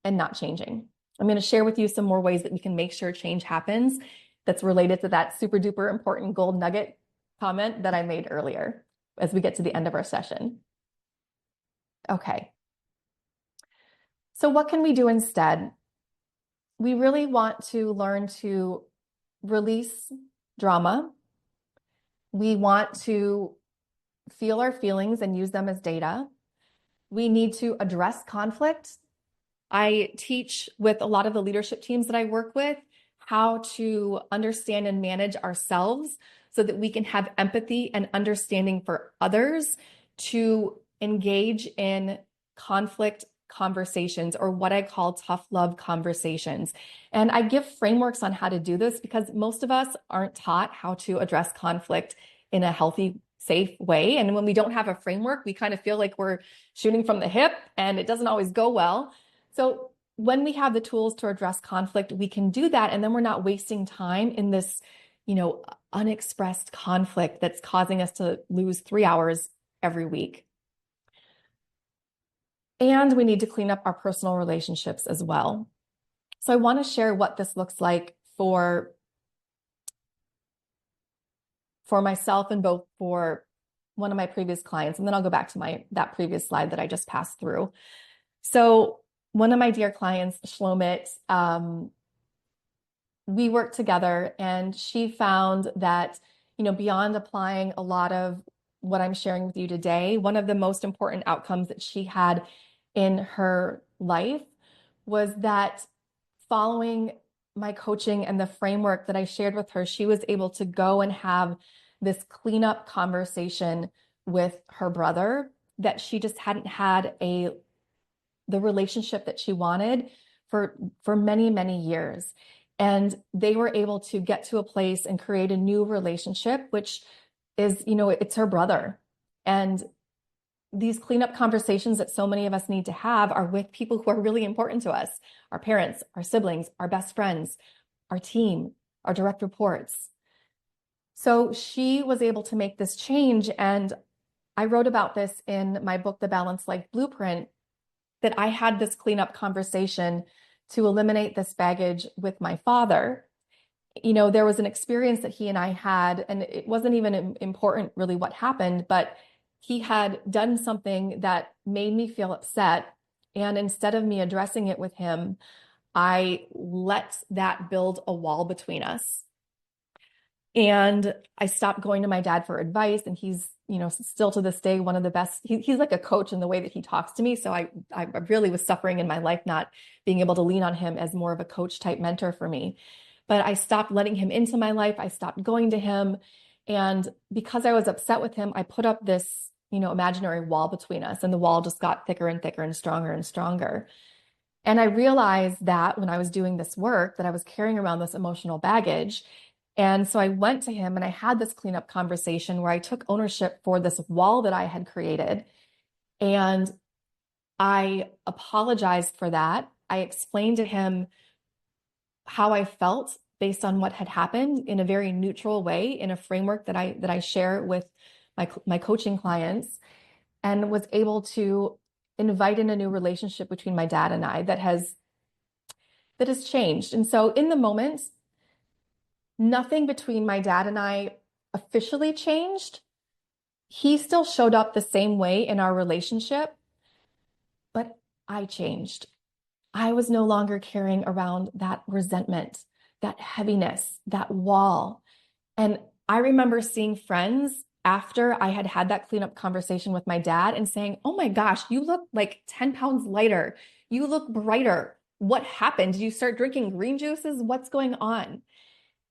and not changing. I'm going to share with you some more ways that we can make sure change happens that's related to that super duper important gold nugget comment that I made earlier as we get to the end of our session. Okay. So what can we do instead? We really want to learn to release drama. We want to feel our feelings and use them as data. We need to address conflict. I teach with a lot of the leadership teams that I work with how to understand and manage ourselves so that we can have empathy and understanding for others, to engage in conflict conversations, or what I call tough love conversations. And I give frameworks on how to do this because most of us aren't taught how to address conflict in a healthy, safe way. And when we don't have a framework, we kind of feel like we're shooting from the hip and it doesn't always go well. So when we have the tools to address conflict, we can do that. And then we're not wasting time in this, unexpressed conflict that's causing us to lose 3 hours every week. And we need to clean up our personal relationships as well. So I want to share what this looks like for myself and both for one of my previous clients. And then I'll go back to that previous slide that I just passed through. So one of my dear clients, Shlomit, we worked together, and she found that, beyond applying a lot of what I'm sharing with you today, one of the most important outcomes that she had in her life was that following my coaching and the framework that I shared with her, she was able to go and have this cleanup conversation with her brother that she just hadn't had the relationship that she wanted for many, many years. And they were able to get to a place and create a new relationship, which is, it's her brother. And these cleanup conversations that so many of us need to have are with people who are really important to us: our parents, our siblings, our best friends, our team, our direct reports. So she was able to make this change. And I wrote about this in my book, The Balanced Life Blueprint, that I had this cleanup conversation to eliminate this baggage with my father. There was an experience that he and I had, and it wasn't even important really what happened, but he had done something that made me feel upset. And instead of me addressing it with him, I let that build a wall between us. And I stopped going to my dad for advice. And he's, still to this day, one of the best. He's like a coach in the way that he talks to me. So I really was suffering in my life, not being able to lean on him as more of a coach type mentor for me. But I stopped letting him into my life. I stopped going to him. And because I was upset with him, I put up this, imaginary wall between us. And the wall just got thicker and thicker and stronger and stronger. And I realized that when I was doing this work, that I was carrying around this emotional baggage. And so I went to him and I had this cleanup conversation where I took ownership for this wall that I had created. And I apologized for that. I explained to him how I felt based on what had happened in a very neutral way, in a framework that I share with my coaching clients, and was able to invite in a new relationship between my dad and I that has changed. And so in the moment, nothing between my dad and I officially changed. He still showed up the same way in our relationship, but I changed. I was no longer carrying around that resentment, that heaviness, that wall. And I remember seeing friends after I had had that cleanup conversation with my dad and saying, "Oh my gosh, you look like 10 pounds lighter. You look brighter. What happened? Did you start drinking green juices? What's going on?"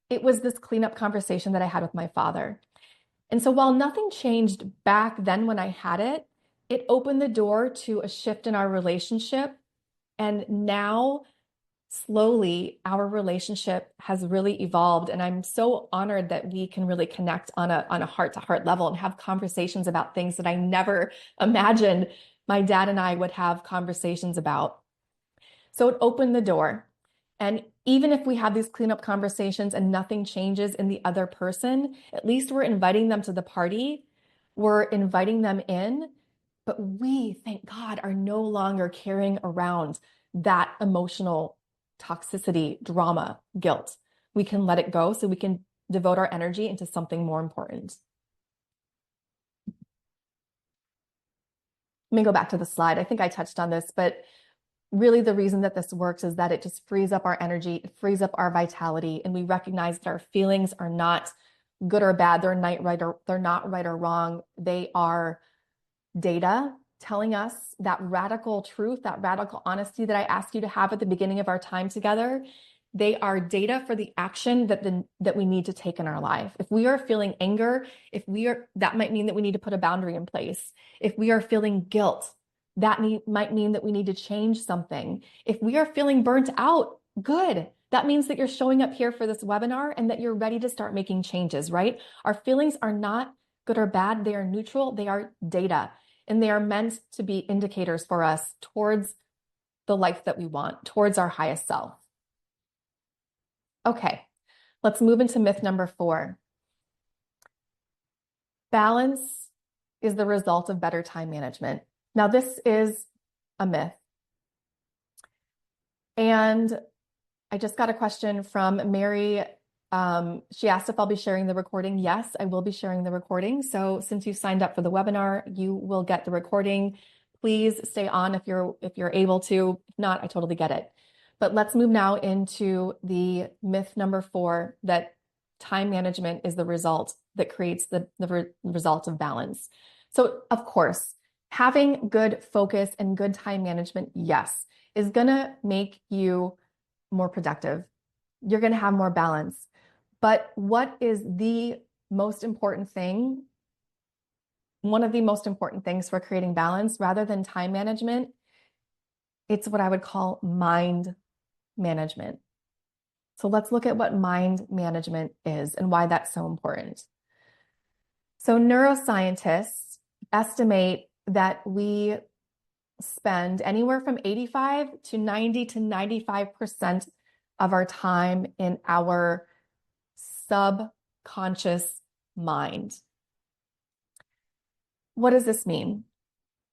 It was this cleanup conversation that I had with my father. And so while nothing changed back then when I had it, it opened the door to a shift in our relationship. And now, slowly, our relationship has really evolved. And I'm so honored that we can really connect on a heart-to-heart level and have conversations about things that I never imagined my dad and I would have conversations about. So it opened the door. And even if we have these cleanup conversations and nothing changes in the other person, at least we're inviting them to the party. We're inviting them in. But we, thank God, are no longer carrying around that emotional toxicity, drama, guilt. We can let it go so we can devote our energy into something more important. Let me go back to the slide. I think I touched on this, but really the reason that this works is that it just frees up our energy, it frees up our vitality, and we recognize that our feelings are not good or bad. They're not right or wrong. They are data telling us that radical truth, that radical honesty that I asked you to have at the beginning of our time together. They are data for the action that we need to take in our life. If we are feeling anger, that might mean that we need to put a boundary in place. If we are feeling guilt, That might mean that we need to change something. If we are feeling burnt out, good. That means that you're showing up here for this webinar and that you're ready to start making changes, right? Our feelings are not good or bad. They are neutral. They are data, and they are meant to be indicators for us towards the life that we want, towards our highest self. Okay, let's move into myth number 4. Balance is the result of better time management. Now, this is a myth. And I just got a question from Mary. She asked if I'll be sharing the recording. Yes, I will be sharing the recording. So since you signed up for the webinar, you will get the recording. Please stay on if you're able to. If not, I totally get it. But let's move now into the myth number 4, that time management is the result that creates the result of balance. So of course, having good focus and good time management, yes, is gonna make you more productive. You're gonna have more balance. But what is the most important thing? One of the most important things for creating balance, rather than time management, it's what I would call mind management. So let's look at what mind management is and why that's so important. So neuroscientists estimate that we spend anywhere from 85 to 90 to 95% of our time in our subconscious mind. What does this mean?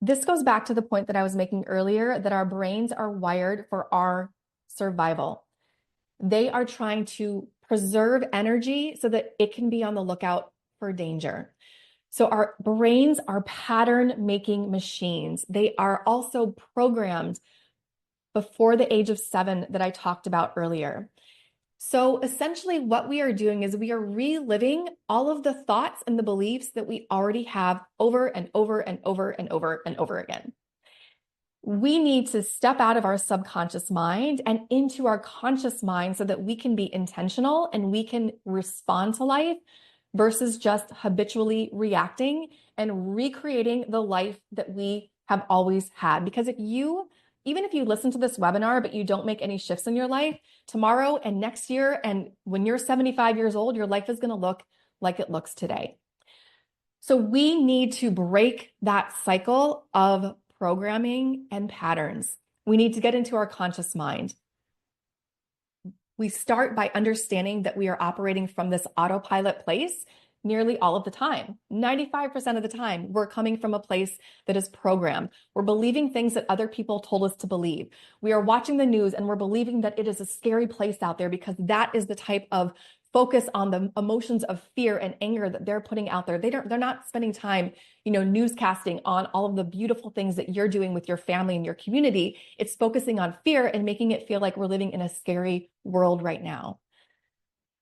This goes back to the point that I was making earlier, that our brains are wired for our survival. They are trying to preserve energy so that it can be on the lookout for danger. So our brains are pattern-making machines. They are also programmed before the age of 7 that I talked about earlier. So essentially what we are doing is we are reliving all of the thoughts and the beliefs that we already have over and over and over and over and over again. We need to step out of our subconscious mind and into our conscious mind so that we can be intentional and we can respond to life versus just habitually reacting and recreating the life that we have always had. Because even if you listen to this webinar, but you don't make any shifts in your life, tomorrow and next year, and when you're 75 years old, your life is going to look like it looks today. So we need to break that cycle of programming and patterns. We need to get into our conscious mind. We start by understanding that we are operating from this autopilot place nearly all of the time. 95% of the time, we're coming from a place that is programmed. We're believing things that other people told us to believe. We are watching the news and we're believing that it is a scary place out there because that is the type of focus on the emotions of fear and anger that they're putting out there. They're not spending time, newscasting on all of the beautiful things that you're doing with your family and your community. It's focusing on fear and making it feel like we're living in a scary world right now.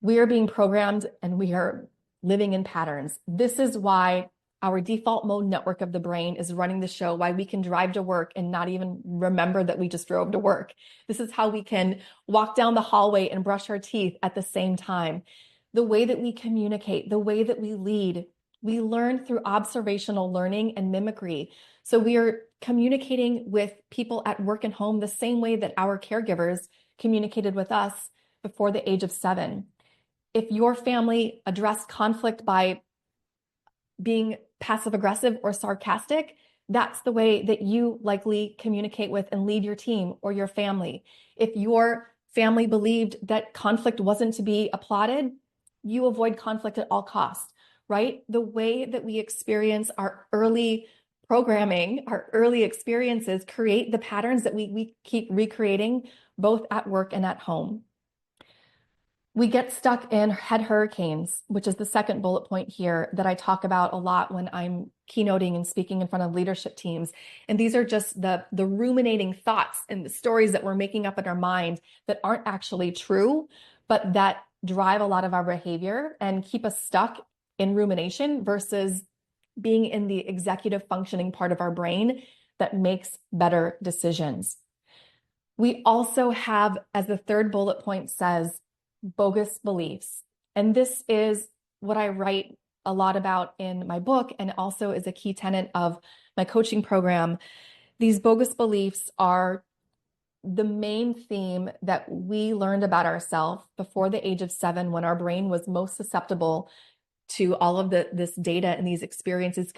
We are being programmed and we are living in patterns. This is why our default mode network of the brain is running the show, why we can drive to work and not even remember that we just drove to work. This is how we can walk down the hallway and brush our teeth at the same time. The way that we communicate, the way that we lead, we learn through observational learning and mimicry. So we are communicating with people at work and home the same way that our caregivers communicated with us before the age of 7. If your family addressed conflict by being passive aggressive or sarcastic, that's the way that you likely communicate with and lead your team or your family. If your family believed that conflict wasn't to be applauded, you avoid conflict at all costs, right? The way that we experience our early programming, our early experiences create the patterns that we keep recreating both at work and at home. We get stuck in head hurricanes, which is the second bullet point here that I talk about a lot when I'm keynoting and speaking in front of leadership teams. And these are just the ruminating thoughts and the stories that we're making up in our mind that aren't actually true, but that drive a lot of our behavior and keep us stuck in rumination versus being in the executive functioning part of our brain that makes better decisions. We also have, as the third bullet point says, bogus beliefs. And this is what I write a lot about in my book and also is a key tenet of my coaching program. These bogus beliefs are the main theme that we learned about ourselves before the age of 7, when our brain was most susceptible to all of this data and these experiences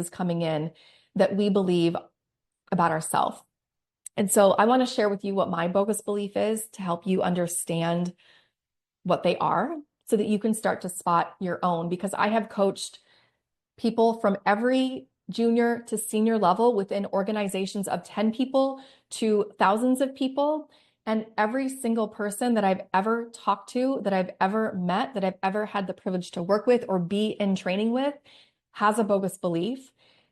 coming in that we believe about ourselves. And so I want to share with you what my bogus belief is to help you understand what they are so that you can start to spot your own, because I have coached people from every junior to senior level within organizations of 10 people to thousands of people. And every single person that I've ever talked to, that I've ever met, that I've ever had the privilege to work with or be in training with has a bogus belief.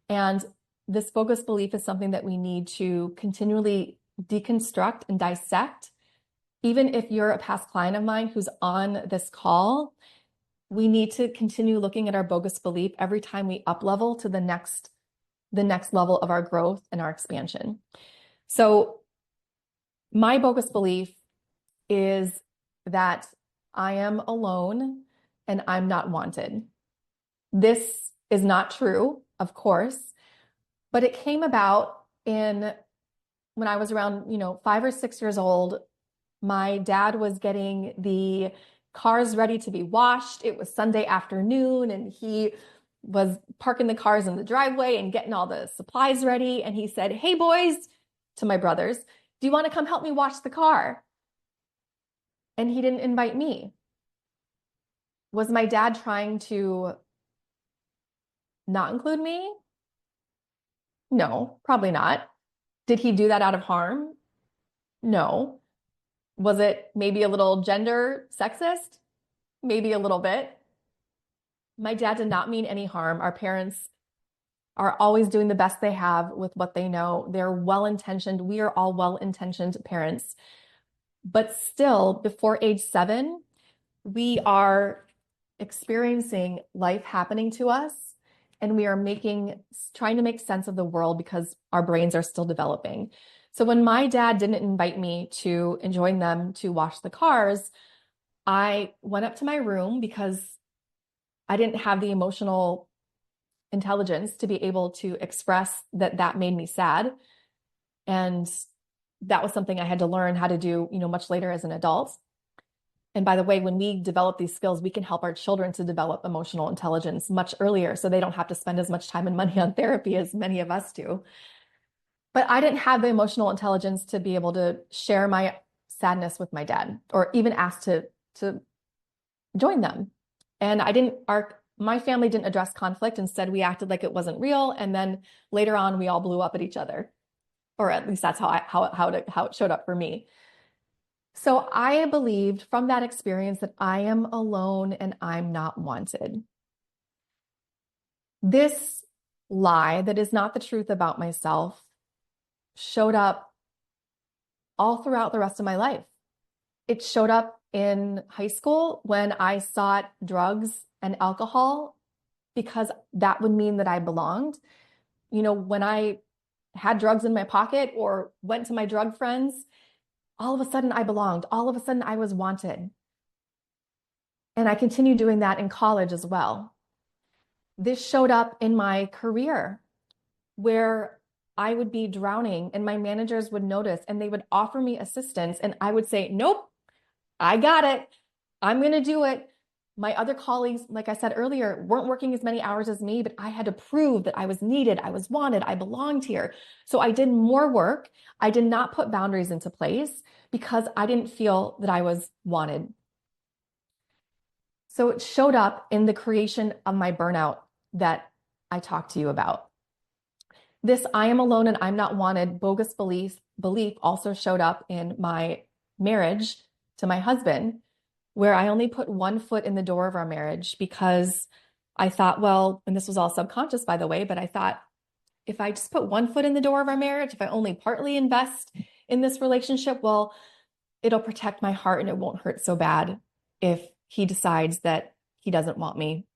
And this bogus belief is something that we need to continually deconstruct and dissect. Even if you're a past client of mine who's on this call, we need to continue looking at our bogus belief every time we up level to the next level of our growth and our expansion. So my bogus belief is that I am alone and I'm not wanted. This is not true, of course, but it came about when I was around, 5 or 6 years old. My dad was getting the cars ready to be washed. It was Sunday afternoon, and he was parking the cars in the driveway and getting all the supplies ready. And he said, "Hey, boys," to my brothers, "do you want to come help me wash the car?" And he didn't invite me. Was my dad trying to not include me? No, probably not. Did he do that out of harm? No. Was it maybe a little gender sexist? Maybe a little bit. My dad did not mean any harm. Our parents are always doing the best they have with what they know. They're well-intentioned. We are all well-intentioned parents. But still, before age 7, we are experiencing life happening to us, and we are trying to make sense of the world because our brains are still developing. So when my dad didn't invite me to join them to wash the cars, I went up to my room because I didn't have the emotional intelligence to be able to express that made me sad. And that was something I had to learn how to do, much later as an adult. And by the way, when we develop these skills, we can help our children to develop emotional intelligence much earlier, so they don't have to spend as much time and money on therapy as many of us do. But I didn't have the emotional intelligence to be able to share my sadness with my dad, or even ask to join them. And my family didn't address conflict. Instead, we acted like it wasn't real. And then later on, we all blew up at each other, or at least that's how it showed up for me. So I believed from that experience that I am alone and I'm not wanted. This lie that is not the truth about myself showed up all throughout the rest of my life. It showed up in high school when I sought drugs and alcohol because that would mean that I belonged. When I had drugs in my pocket or went to my drug friends, all of a sudden I belonged. All of a sudden I was wanted. And I continued doing that in college as well. This showed up in my career where I would be drowning and my managers would notice and they would offer me assistance. And I would say, "Nope, I got it. I'm going to do it." My other colleagues, like I said earlier, weren't working as many hours as me, but I had to prove that I was needed, I was wanted, I belonged here. So I did more work. I did not put boundaries into place because I didn't feel that I was wanted. So it showed up in the creation of my burnout that I talked to you about. This "I am alone and I'm not wanted" bogus belief also showed up in my marriage to my husband, where I only put one foot in the door of our marriage because I thought, well, and this was all subconscious, by the way, but I thought, if I just put one foot in the door of our marriage, if I only partly invest in this relationship, well, it'll protect my heart and it won't hurt so bad if he decides that he doesn't want me,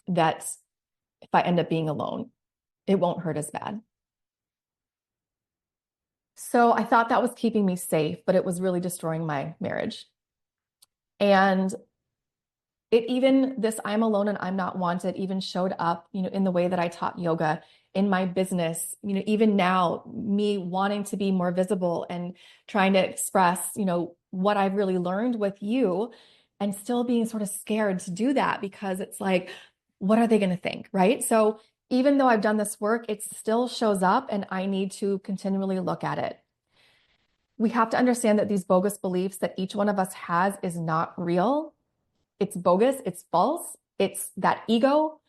that if I end up being alone, it won't hurt as bad. So I thought that was keeping me safe, but it was really destroying my marriage. And Even this I'm alone and I'm not wanted even showed up, in the way that I taught yoga, in my business, even now, me wanting to be more visible and trying to express, what I've really learned with you, and still being sort of scared to do that because it's like, what are they going to think? Right. So even though I've done this work, it still shows up and I need to continually look at it. We have to understand that these bogus beliefs that each one of us has is not real. It's bogus, it's false, it's that ego,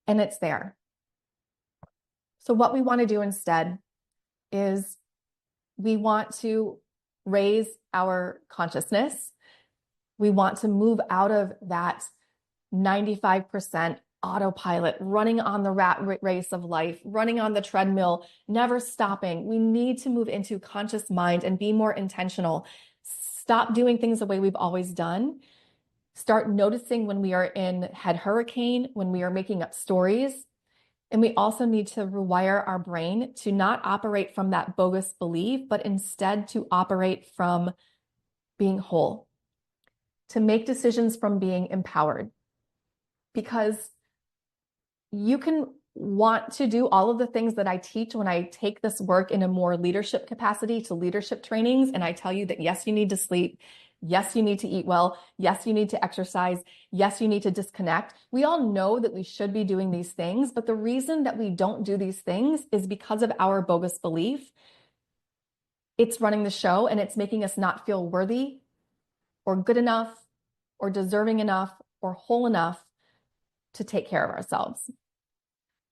and it's there. So what we want to do instead is we want to raise our consciousness. We want to move out of that 95% autopilot, running on the rat race of life, running on the treadmill, never stopping. We need to move into conscious mind and be more intentional. Stop doing things the way we've always done. Start noticing when we are in head hurricane, when we are making up stories. And we also need to rewire our brain to not operate from that bogus belief, but instead to operate from being whole, to make decisions from being empowered. Because you can want to do all of the things that I teach when I take this work in a more leadership capacity to leadership trainings. And I tell you that, yes, you need to sleep. Yes, you need to eat well. Yes, you need to exercise. Yes, you need to disconnect. We all know that we should be doing these things, but the reason that we don't do these things is because of our bogus belief. It's running the show and it's making us not feel worthy or good enough or deserving enough or whole enough to take care of ourselves.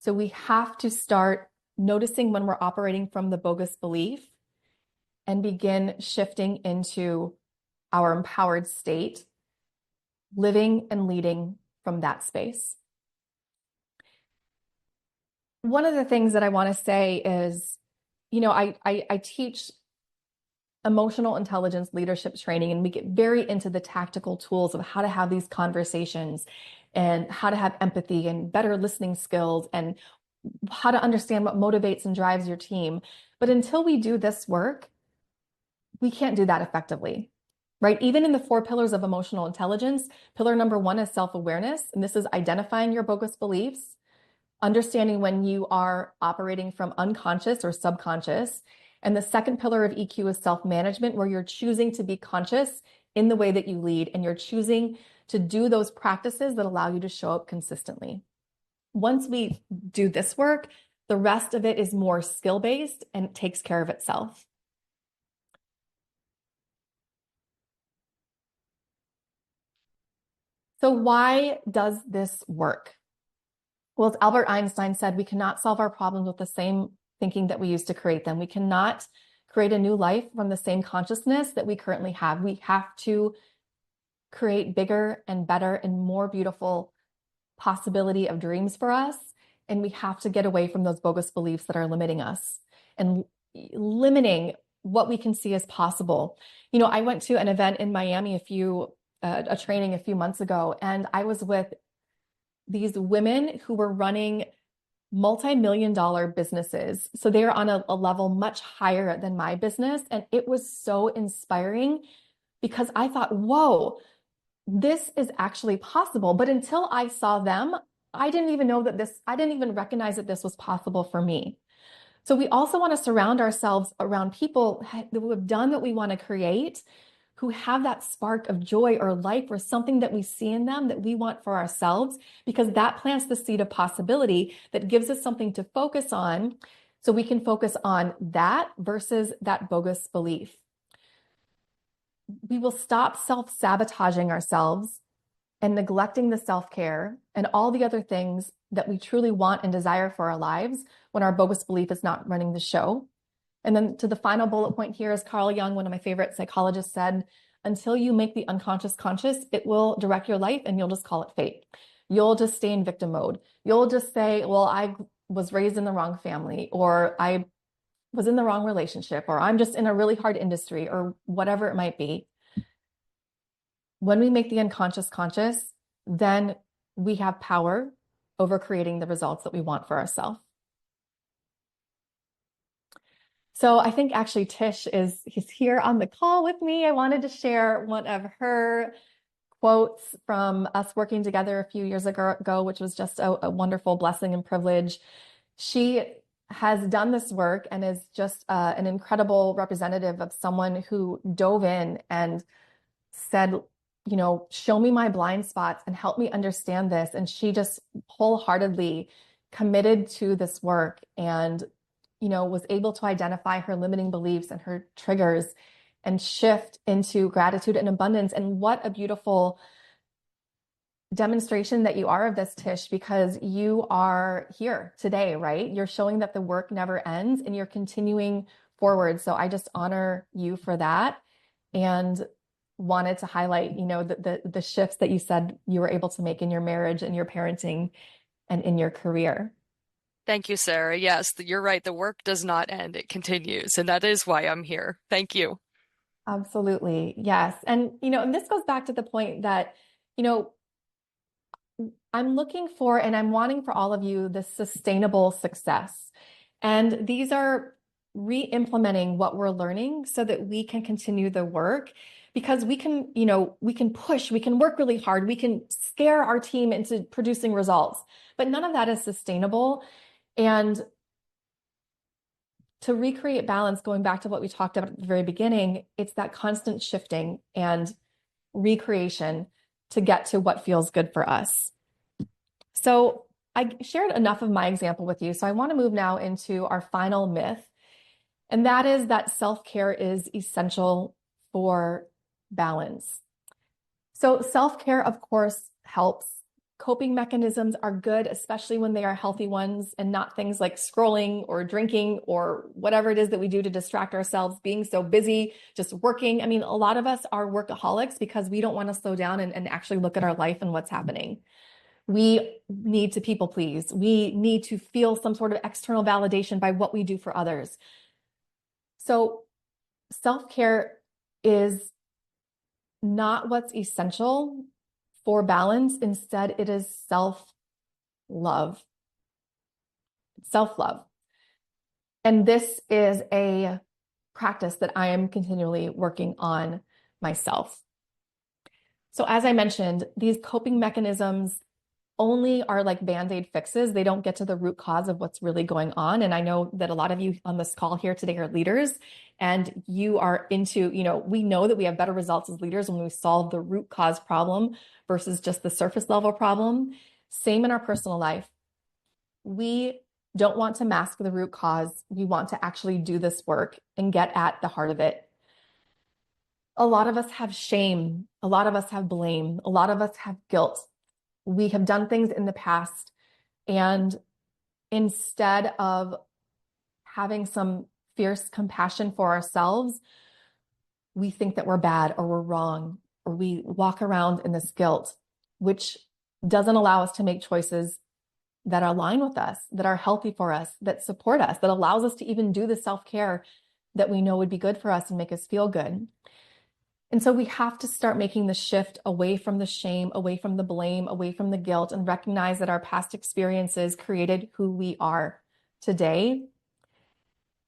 So we have to start noticing when we're operating from the bogus belief and begin shifting into our empowered state, living and leading from that space. One of the things that I want to say is, I teach emotional intelligence leadership training, and we get very into the tactical tools of how to have these conversations and how to have empathy and better listening skills and how to understand what motivates and drives your team. But until we do this work, we can't do that effectively, right? Even in the 4 pillars of emotional intelligence, pillar number 1 is self-awareness. And this is identifying your bogus beliefs, understanding when you are operating from unconscious or subconscious. And the second pillar of EQ is self-management, where you're choosing to be conscious in the way that you lead, and you're choosing to do those practices that allow you to show up consistently. Once we do this work, the rest of it is more skill-based and takes care of itself. So why does this work? Well, as Albert Einstein said, we cannot solve our problems with the same thinking that we used to create them. We cannot create a new life from the same consciousness that we currently have. We have to create bigger and better and more beautiful possibility of dreams for us. And we have to get away from those bogus beliefs that are limiting us and limiting what we can see as possible. I went to an event in Miami a training a few months ago, and I was with these women who were running multi-million-dollar businesses. So they are on a level much higher than my business. And it was so inspiring because I thought, whoa, this is actually possible. But until I saw them, I didn't even recognize that this was possible for me. So we also want to surround ourselves around people who have done what we want to create, who have that spark of joy or life or something that we see in them that we want for ourselves, because that plants the seed of possibility that gives us something to focus on, so we can focus on that versus that bogus belief. We will stop self-sabotaging ourselves and neglecting the self-care and all the other things that we truly want and desire for our lives when our bogus belief is not running the show. And then to the final bullet point here, is Carl Jung, one of my favorite psychologists, said, until you make the unconscious conscious, it will direct your life and you'll just call it fate. You'll just stay in victim mode. You'll just say, well, I was raised in the wrong family, or I was in the wrong relationship, or I'm just in a really hard industry, or whatever it might be. When we make the unconscious conscious, then we have power over creating the results that we want for ourselves. So I think actually he's here on the call with me. I wanted to share one of her quotes from us working together a few years ago, which was just a wonderful blessing and privilege. She has done this work and is just an incredible representative of someone who dove in and said, show me my blind spots and help me understand this. And she just wholeheartedly committed to this work and, was able to identify her limiting beliefs and her triggers and shift into gratitude and abundance. And what a beautiful demonstration that you are of this, Tish, because you are here today, right? You're showing that the work never ends and you're continuing forward. So I just honor you for that and wanted to highlight, the shifts that you said you were able to make in your marriage and your parenting and in your career. Thank you, Sarah. Yes, you're right. The work does not end, it continues. And that is why I'm here. Thank you. Absolutely. Yes. And this goes back to the point that, you know, I'm looking for and I'm wanting for all of you this sustainable success. And these are re-implementing what we're learning so that we can continue the work because we can push, we can work really hard, we can scare our team into producing results, but none of that is sustainable. And to recreate balance, going back to what we talked about at the very beginning, it's that constant shifting and recreation to get to what feels good for us. So I shared enough of my example with you. So I want to move now into our final myth, and that is that self-care is essential for balance. So self-care, of course, helps. Coping mechanisms are good, especially when they are healthy ones and not things like scrolling or drinking or whatever it is that we do to distract ourselves, being so busy, just working. I mean, a lot of us are workaholics because we don't want to slow down and actually look at our life and what's happening. We need to people please. We need to feel some sort of external validation by what we do for others. So self-care is not what's essential for balance. Instead, it is self-love. Self-love. And this is a practice that I am continually working on myself. So as I mentioned, these coping mechanisms only are like Band-Aid fixes. They don't get to the root cause of what's really going on. And I know that a lot of you on this call here today are leaders and you are into, we know that we have better results as leaders when we solve the root cause problem versus just the surface level problem. Same in our personal life. We don't want to mask the root cause. We want to actually do this work and get at the heart of it. A lot of us have shame. A lot of us have blame. A lot of us have guilt. We have done things in the past, and instead of having some fierce compassion for ourselves, we think that we're bad or we're wrong, or we walk around in this guilt, which doesn't allow us to make choices that align with us, that are healthy for us, that support us, that allows us to even do the self-care that we know would be good for us and make us feel good. And so we have to start making the shift away from the shame, away from the blame, away from the guilt, and recognize that our past experiences created who we are today.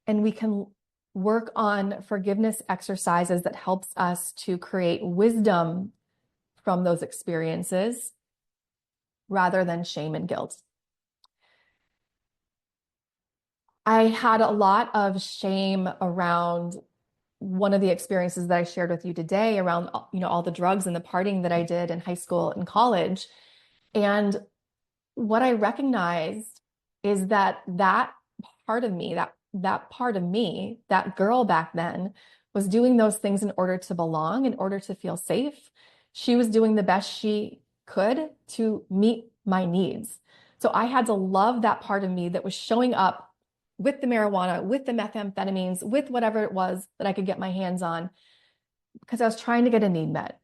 And we can work on forgiveness exercises that helps us to create wisdom from those experiences rather than shame and guilt. I had a lot of shame around one of the experiences that I shared with you today around, all the drugs and the partying that I did in high school and college. And what I recognized is that part of me, that girl back then was doing those things in order to belong, in order to feel safe. She was doing the best she could to meet my needs. So I had to love that part of me that was showing up with the marijuana, with the methamphetamines, with whatever it was that I could get my hands on, because I was trying to get a need met.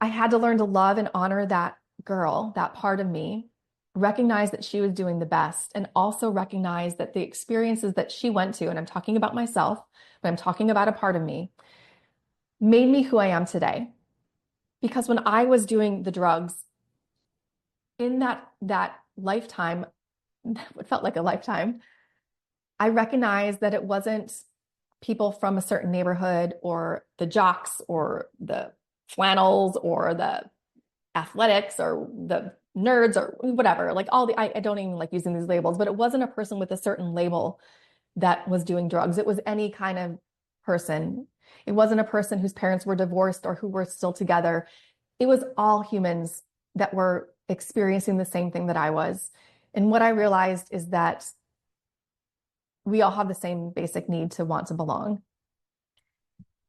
I had to learn to love and honor that girl, that part of me, recognize that she was doing the best, and also recognize that the experiences that she went to, and I'm talking about myself, but I'm talking about a part of me, made me who I am today. Because when I was doing the drugs in that lifetime, it felt like a lifetime, I recognized that it wasn't people from a certain neighborhood or the jocks or the flannels or the athletics or the nerds or whatever, like all the, I don't even like using these labels, but it wasn't a person with a certain label that was doing drugs. It was any kind of person. It wasn't a person whose parents were divorced or who were still together. It was all humans that were experiencing the same thing that I was. And what I realized is that we all have the same basic need to want to belong.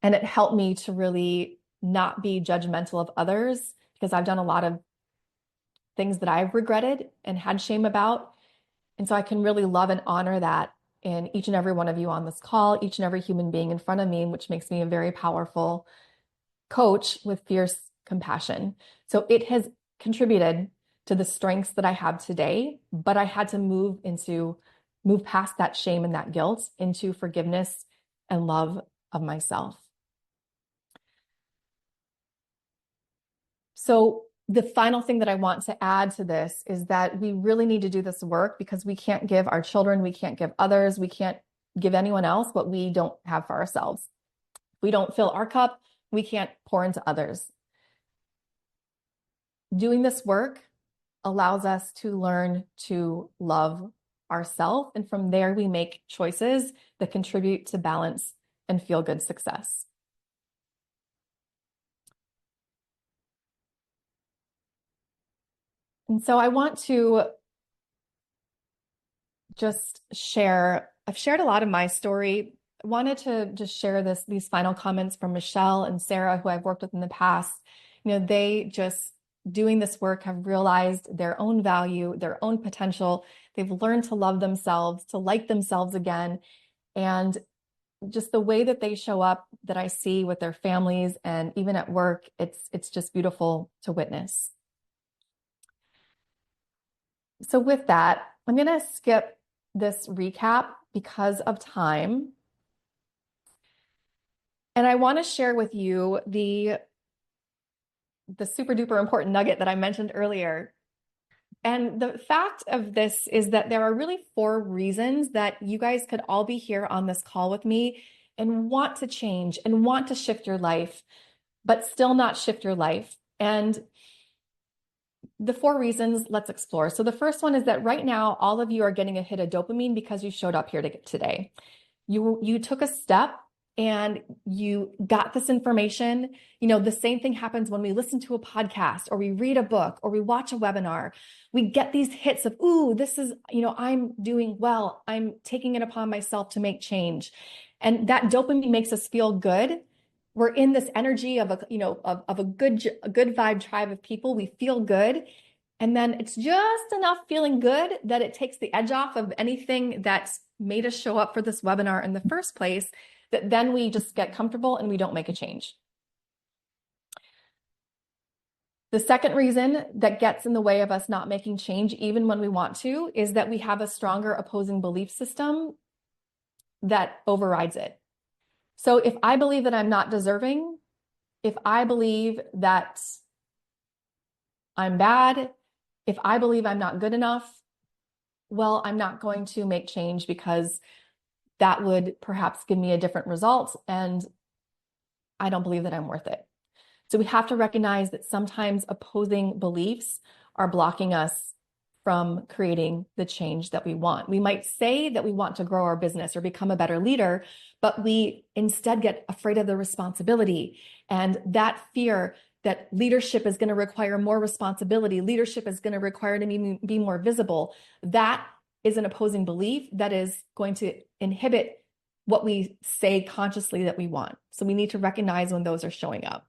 And it helped me to really not be judgmental of others, because I've done a lot of things that I've regretted and had shame about. And so I can really love and honor that in each and every one of you on this call, each and every human being in front of me, which makes me a very powerful coach with fierce compassion. So it has contributed to the strengths that I have today, but I had to move past that shame and that guilt into forgiveness and love of myself. So the final thing that I want to add to this is that we really need to do this work, because we can't give our children, we can't give others, we can't give anyone else what we don't have for ourselves. If we don't fill our cup, we can't pour into others. Doing this work allows us to learn to love ourselves, and from there we make choices that contribute to balance and feel good success. And so I want to just share, I've shared a lot of my story. I wanted to just share these final comments from Michelle and Sarah, who I've worked with in the past. They just, doing this work, have realized their own value, their own potential. They've learned to love themselves, to like themselves again. And just the way that they show up, that I see with their families and even at work, it's just beautiful to witness. So with that, I'm going to skip this recap because of time. And I want to share with you the super duper important nugget that I mentioned earlier. And the fact of this is that there are really 4 reasons that you guys could all be here on this call with me and want to change and want to shift your life, but still not shift your life. And the 4 reasons, let's explore. So the first one is that right now, all of you are getting a hit of dopamine because you showed up here today. You took a step and you got this information. The same thing happens when we listen to a podcast or we read a book or we watch a webinar. We get these hits of, ooh, this is, I'm doing well. I'm taking it upon myself to make change. And that dopamine makes us feel good. We're in this energy of a good vibe tribe of people. We feel good. And then it's just enough feeling good that it takes the edge off of anything that's made us show up for this webinar in the first place, that then we just get comfortable and we don't make a change. The second reason that gets in the way of us not making change, even when we want to, is that we have a stronger opposing belief system that overrides it. So if I believe that I'm not deserving, if I believe that I'm bad, if I believe I'm not good enough, well, I'm not going to make change, because that would perhaps give me a different result, and I don't believe that I'm worth it. So we have to recognize that sometimes opposing beliefs are blocking us from creating the change that we want. We might say that we want to grow our business or become a better leader, but we instead get afraid of the responsibility, and that fear that leadership is going to require more responsibility, leadership is going to require to be more visible. That is an opposing belief that is going to inhibit what we say consciously that we want. So we need to recognize when those are showing up.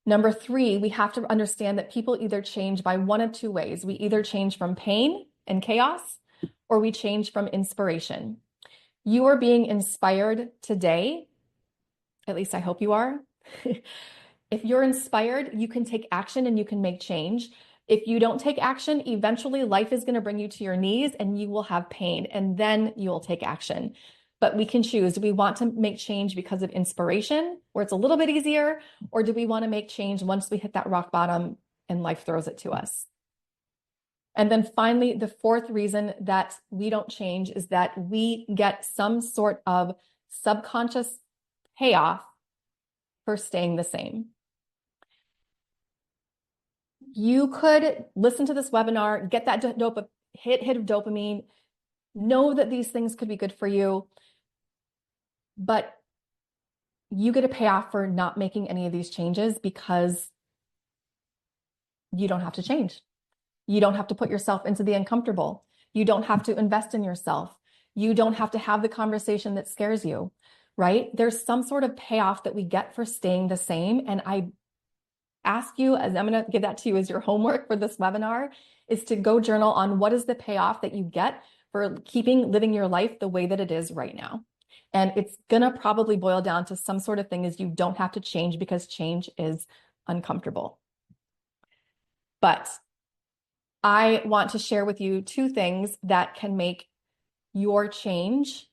Number 3, we have to understand that people either change by one of 2 ways. We either change from pain and chaos, or we change from inspiration. You are being inspired today. At least I hope you are. If you're inspired, you can take action and you can make change. If you don't take action, eventually life is going to bring you to your knees and you will have pain, and then you'll take action. But we can choose. Do we want to make change because of inspiration, where it's a little bit easier, or do we want to make change once we hit that rock bottom and life throws it to us? And then finally, the fourth reason that we don't change is that we get some sort of subconscious payoff for staying the same. You could listen to this webinar, get that hit of dopamine, know that these things could be good for you, but you get a payoff for not making any of these changes because you don't have to change. You don't have to put yourself into the uncomfortable. You don't have to invest in yourself. You don't have to have the conversation that scares you, right? There's some sort of payoff that we get for staying the same. And I ask you, as I'm going to give that to you as your homework for this webinar, is to go journal on what is the payoff that you get for living your life the way that it is right now. And it's going to probably boil down to some sort of thing is you don't have to change because change is uncomfortable. But I want to share with you two things that can make your change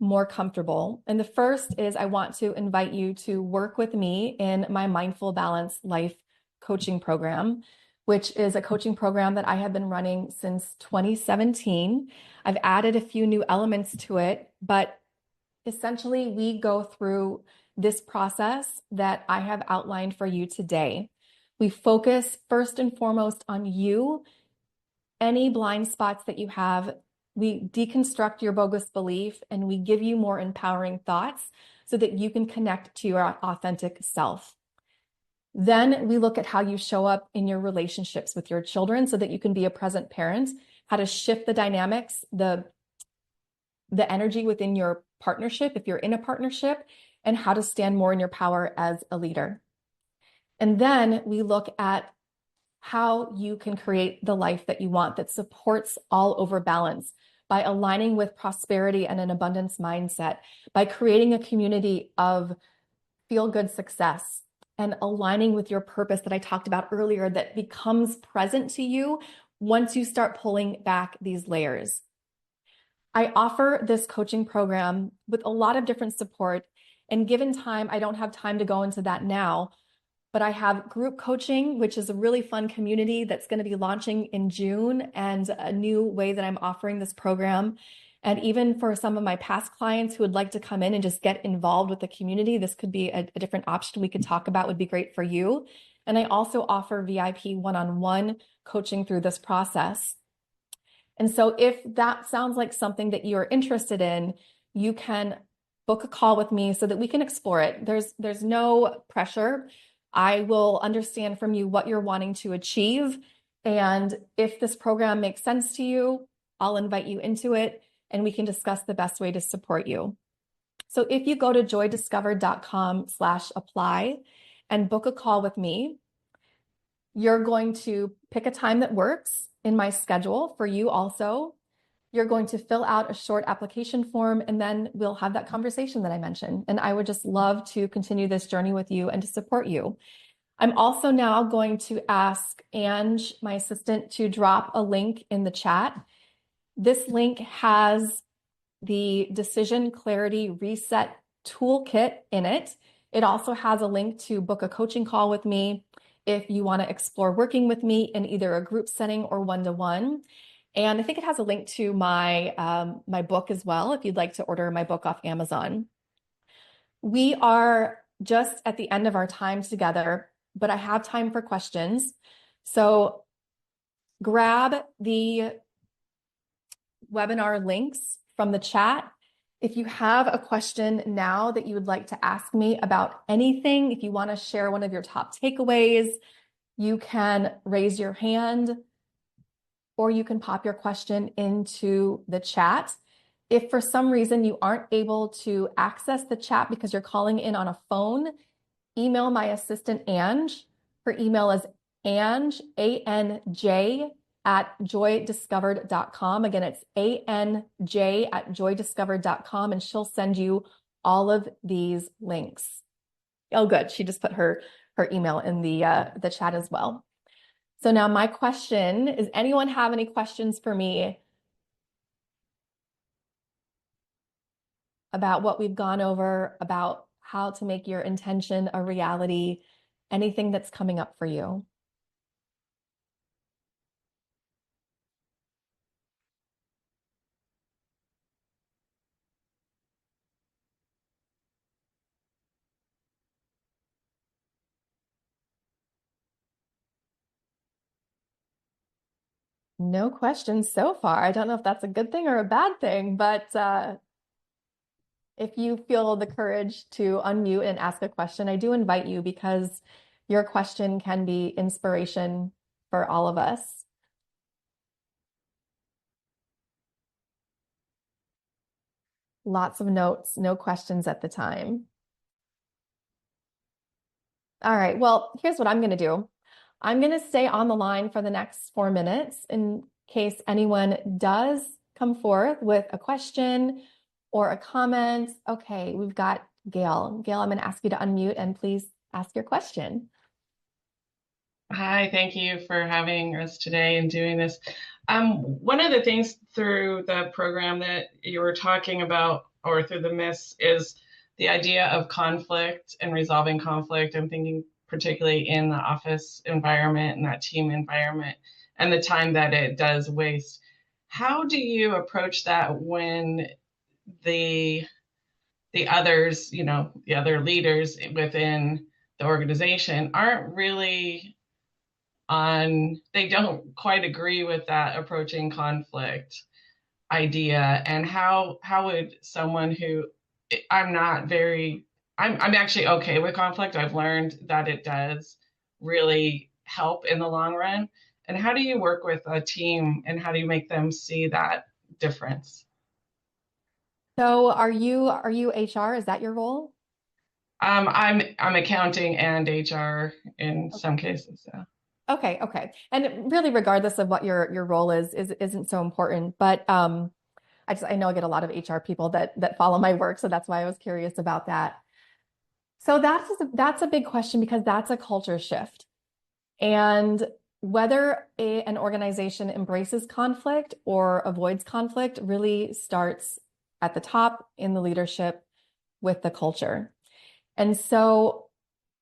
more comfortable. And the first is I want to invite you to work with me in my Mindful Balance Life coaching program, which is a coaching program that I have been running since 2017. I've added a few new elements to it, but essentially we go through this process that I have outlined for you today. We focus first and foremost on you, any blind spots that you have. We deconstruct your bogus belief and we give you more empowering thoughts so that you can connect to your authentic self. Then we look at how you show up in your relationships with your children so that you can be a present parent, how to shift the dynamics, the energy within your partnership, if you're in a partnership, and how to stand more in your power as a leader. And then we look at how you can create the life that you want that supports all over balance by aligning with prosperity and an abundance mindset, by creating a community of feel-good success and aligning with your purpose that I talked about earlier that becomes present to you once you start pulling back these layers. I offer this coaching program with a lot of different support, and given time, I don't have time to go into that now, but I have group coaching, which is a really fun community that's going to be launching in June, and a new way that I'm offering this program. And even for some of my past clients who would like to come in and just get involved with the community, this could be a different option we could talk about, would be great for you. And I also offer VIP one-on-one coaching through this process. And so if that sounds like something that you're interested in, you can book a call with me so that we can explore it. There's no pressure. I will understand from you what you're wanting to achieve. And if this program makes sense to you, I'll invite you into it and we can discuss the best way to support you. So if you go to joydiscovered.com/apply and book a call with me, you're going to pick a time that works in my schedule for you also. You're going to fill out a short application form, and then we'll have that conversation that I mentioned. And I would just love to continue this journey with you and to support you. I'm also now going to ask Ange, my assistant, to drop a link in the chat. This link has the Decision Clarity Reset Toolkit in it. It also has a link to book a coaching call with me if you want to explore working with me in either a group setting or one-to-one. And I think it has a link to my my book as well, if you'd like to order my book off Amazon. We are just at the end of our time together, but I have time for questions. So grab the webinar links from the chat. If you have a question now that you would like to ask me about anything, if you want to share one of your top takeaways, you can raise your hand or you can pop your question into the chat. If for some reason you aren't able to access the chat because you're calling in on a phone, email my assistant Ange. Her email is Ange, ANJ, @joydiscovered.com. Again, it's ANJ @joydiscovered.com, and she'll send you all of these links. Oh, good. She just put her email in the chat as well. So now my question is, anyone have any questions for me about what we've gone over, about how to make your intention a reality, anything that's coming up for you? No questions so far. I don't know if that's a good thing or a bad thing, but if you feel the courage to unmute and ask a question, I do invite you because your question can be inspiration for all of us. Lots of notes, no questions at the time. All right, well, here's what I'm going to do. I'm going to stay on the line for the next 4 minutes in case anyone does come forth with a question or a comment. Okay, we've got Gail. Gail, I'm going to ask you to unmute and please ask your question. Hi, thank you for having us today and doing this. One of the things through the program that you were talking about, or through the myths, is the idea of conflict and resolving conflict. I'm thinking particularly in the office environment and that team environment and the time that it does waste. How do you approach that when the others, the other leaders within the organization aren't really they don't quite agree with that approaching conflict idea? And how would someone who I'm actually okay with conflict. I've learned that it does really help in the long run. And how do you work with a team and how do you make them see that difference? So are you HR? Is that your role? I'm accounting and HR in some cases. Yeah. Okay. And really, regardless of what your role isn't so important. But I know I get a lot of HR people that follow my work, so that's why I was curious about that. So that's a big question because that's a culture shift. And whether an organization embraces conflict or avoids conflict really starts at the top in the leadership with the culture. And so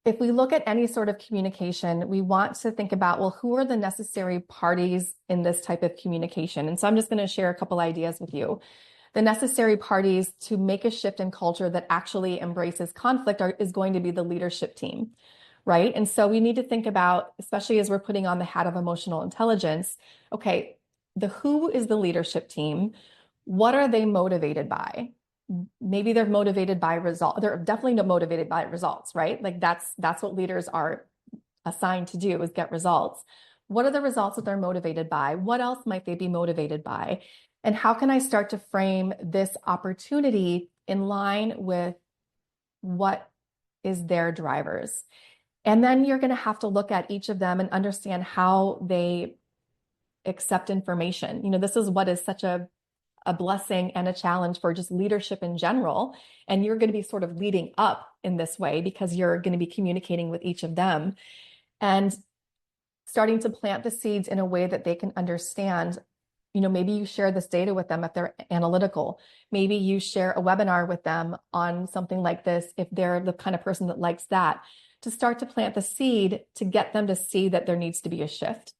if we look at any sort of communication, we want to think about, well, who are the necessary parties in this type of communication? And so I'm just going to share a couple ideas with you. The necessary parties to make a shift in culture that actually embraces conflict is going to be the leadership team, right? And so we need to think about, especially as we're putting on the hat of emotional intelligence, okay, the who is the leadership team? What are they motivated by? Maybe they're motivated by result. They're definitely not motivated by results, right? Like that's what leaders are assigned to do, is get results. What are the results that they're motivated by? What else might they be motivated by? And how can I start to frame this opportunity in line with what is their drivers? And then you're going to have to look at each of them and understand how they accept information. This is what is such a blessing and a challenge for just leadership in general. And you're going to be sort of leading up in this way because you're going to be communicating with each of them and starting to plant the seeds in a way that they can understand. Maybe you share this data with them if they're analytical. Maybe you share a webinar with them on something like this if they're the kind of person that likes that, to start to plant the seed to get them to see that there needs to be a shift.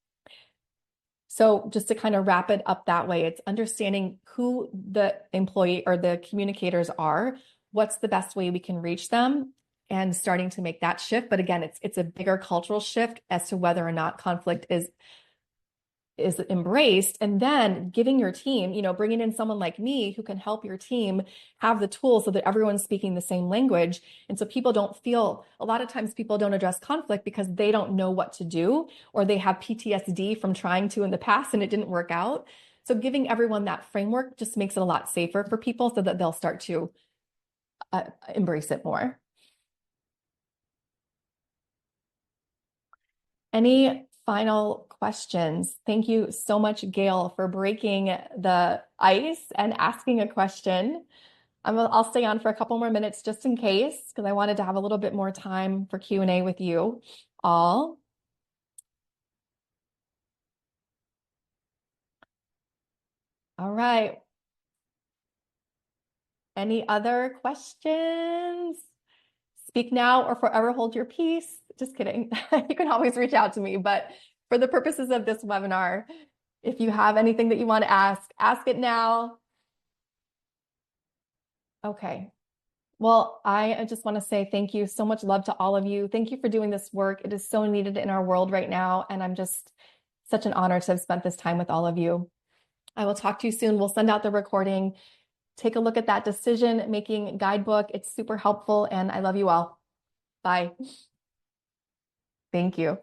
So just to kind of wrap it up that way, it's understanding who the employee or the communicators are, what's the best way we can reach them, and starting to make that shift. But again, it's a bigger cultural shift as to whether or not conflict is embraced, and then giving your team, bringing in someone like me who can help your team have the tools so that everyone's speaking the same language. And so people don't feel, a lot of times people don't address conflict because they don't know what to do, or they have PTSD from trying to in the past and it didn't work out. So giving everyone that framework just makes it a lot safer for people so that they'll start to embrace it more. Any final questions? Thank you so much, Gail, for breaking the ice and asking a question. I'll stay on for a couple more minutes just in case, because I wanted to have a little bit more time for Q&A with you all. All right. Any other questions? Speak now or forever hold your peace. Just kidding. You can always reach out to me, but for the purposes of this webinar, if you have anything that you want to ask it now. Okay. Well, I just want to say thank you. So much love to all of you. Thank you for doing this work. It is so needed in our world right now. And I'm just such an honor to have spent this time with all of you. I will talk to you soon. We'll send out the recording. Take a look at that decision-making guidebook. It's super helpful, and I love you all. Bye. Thank you.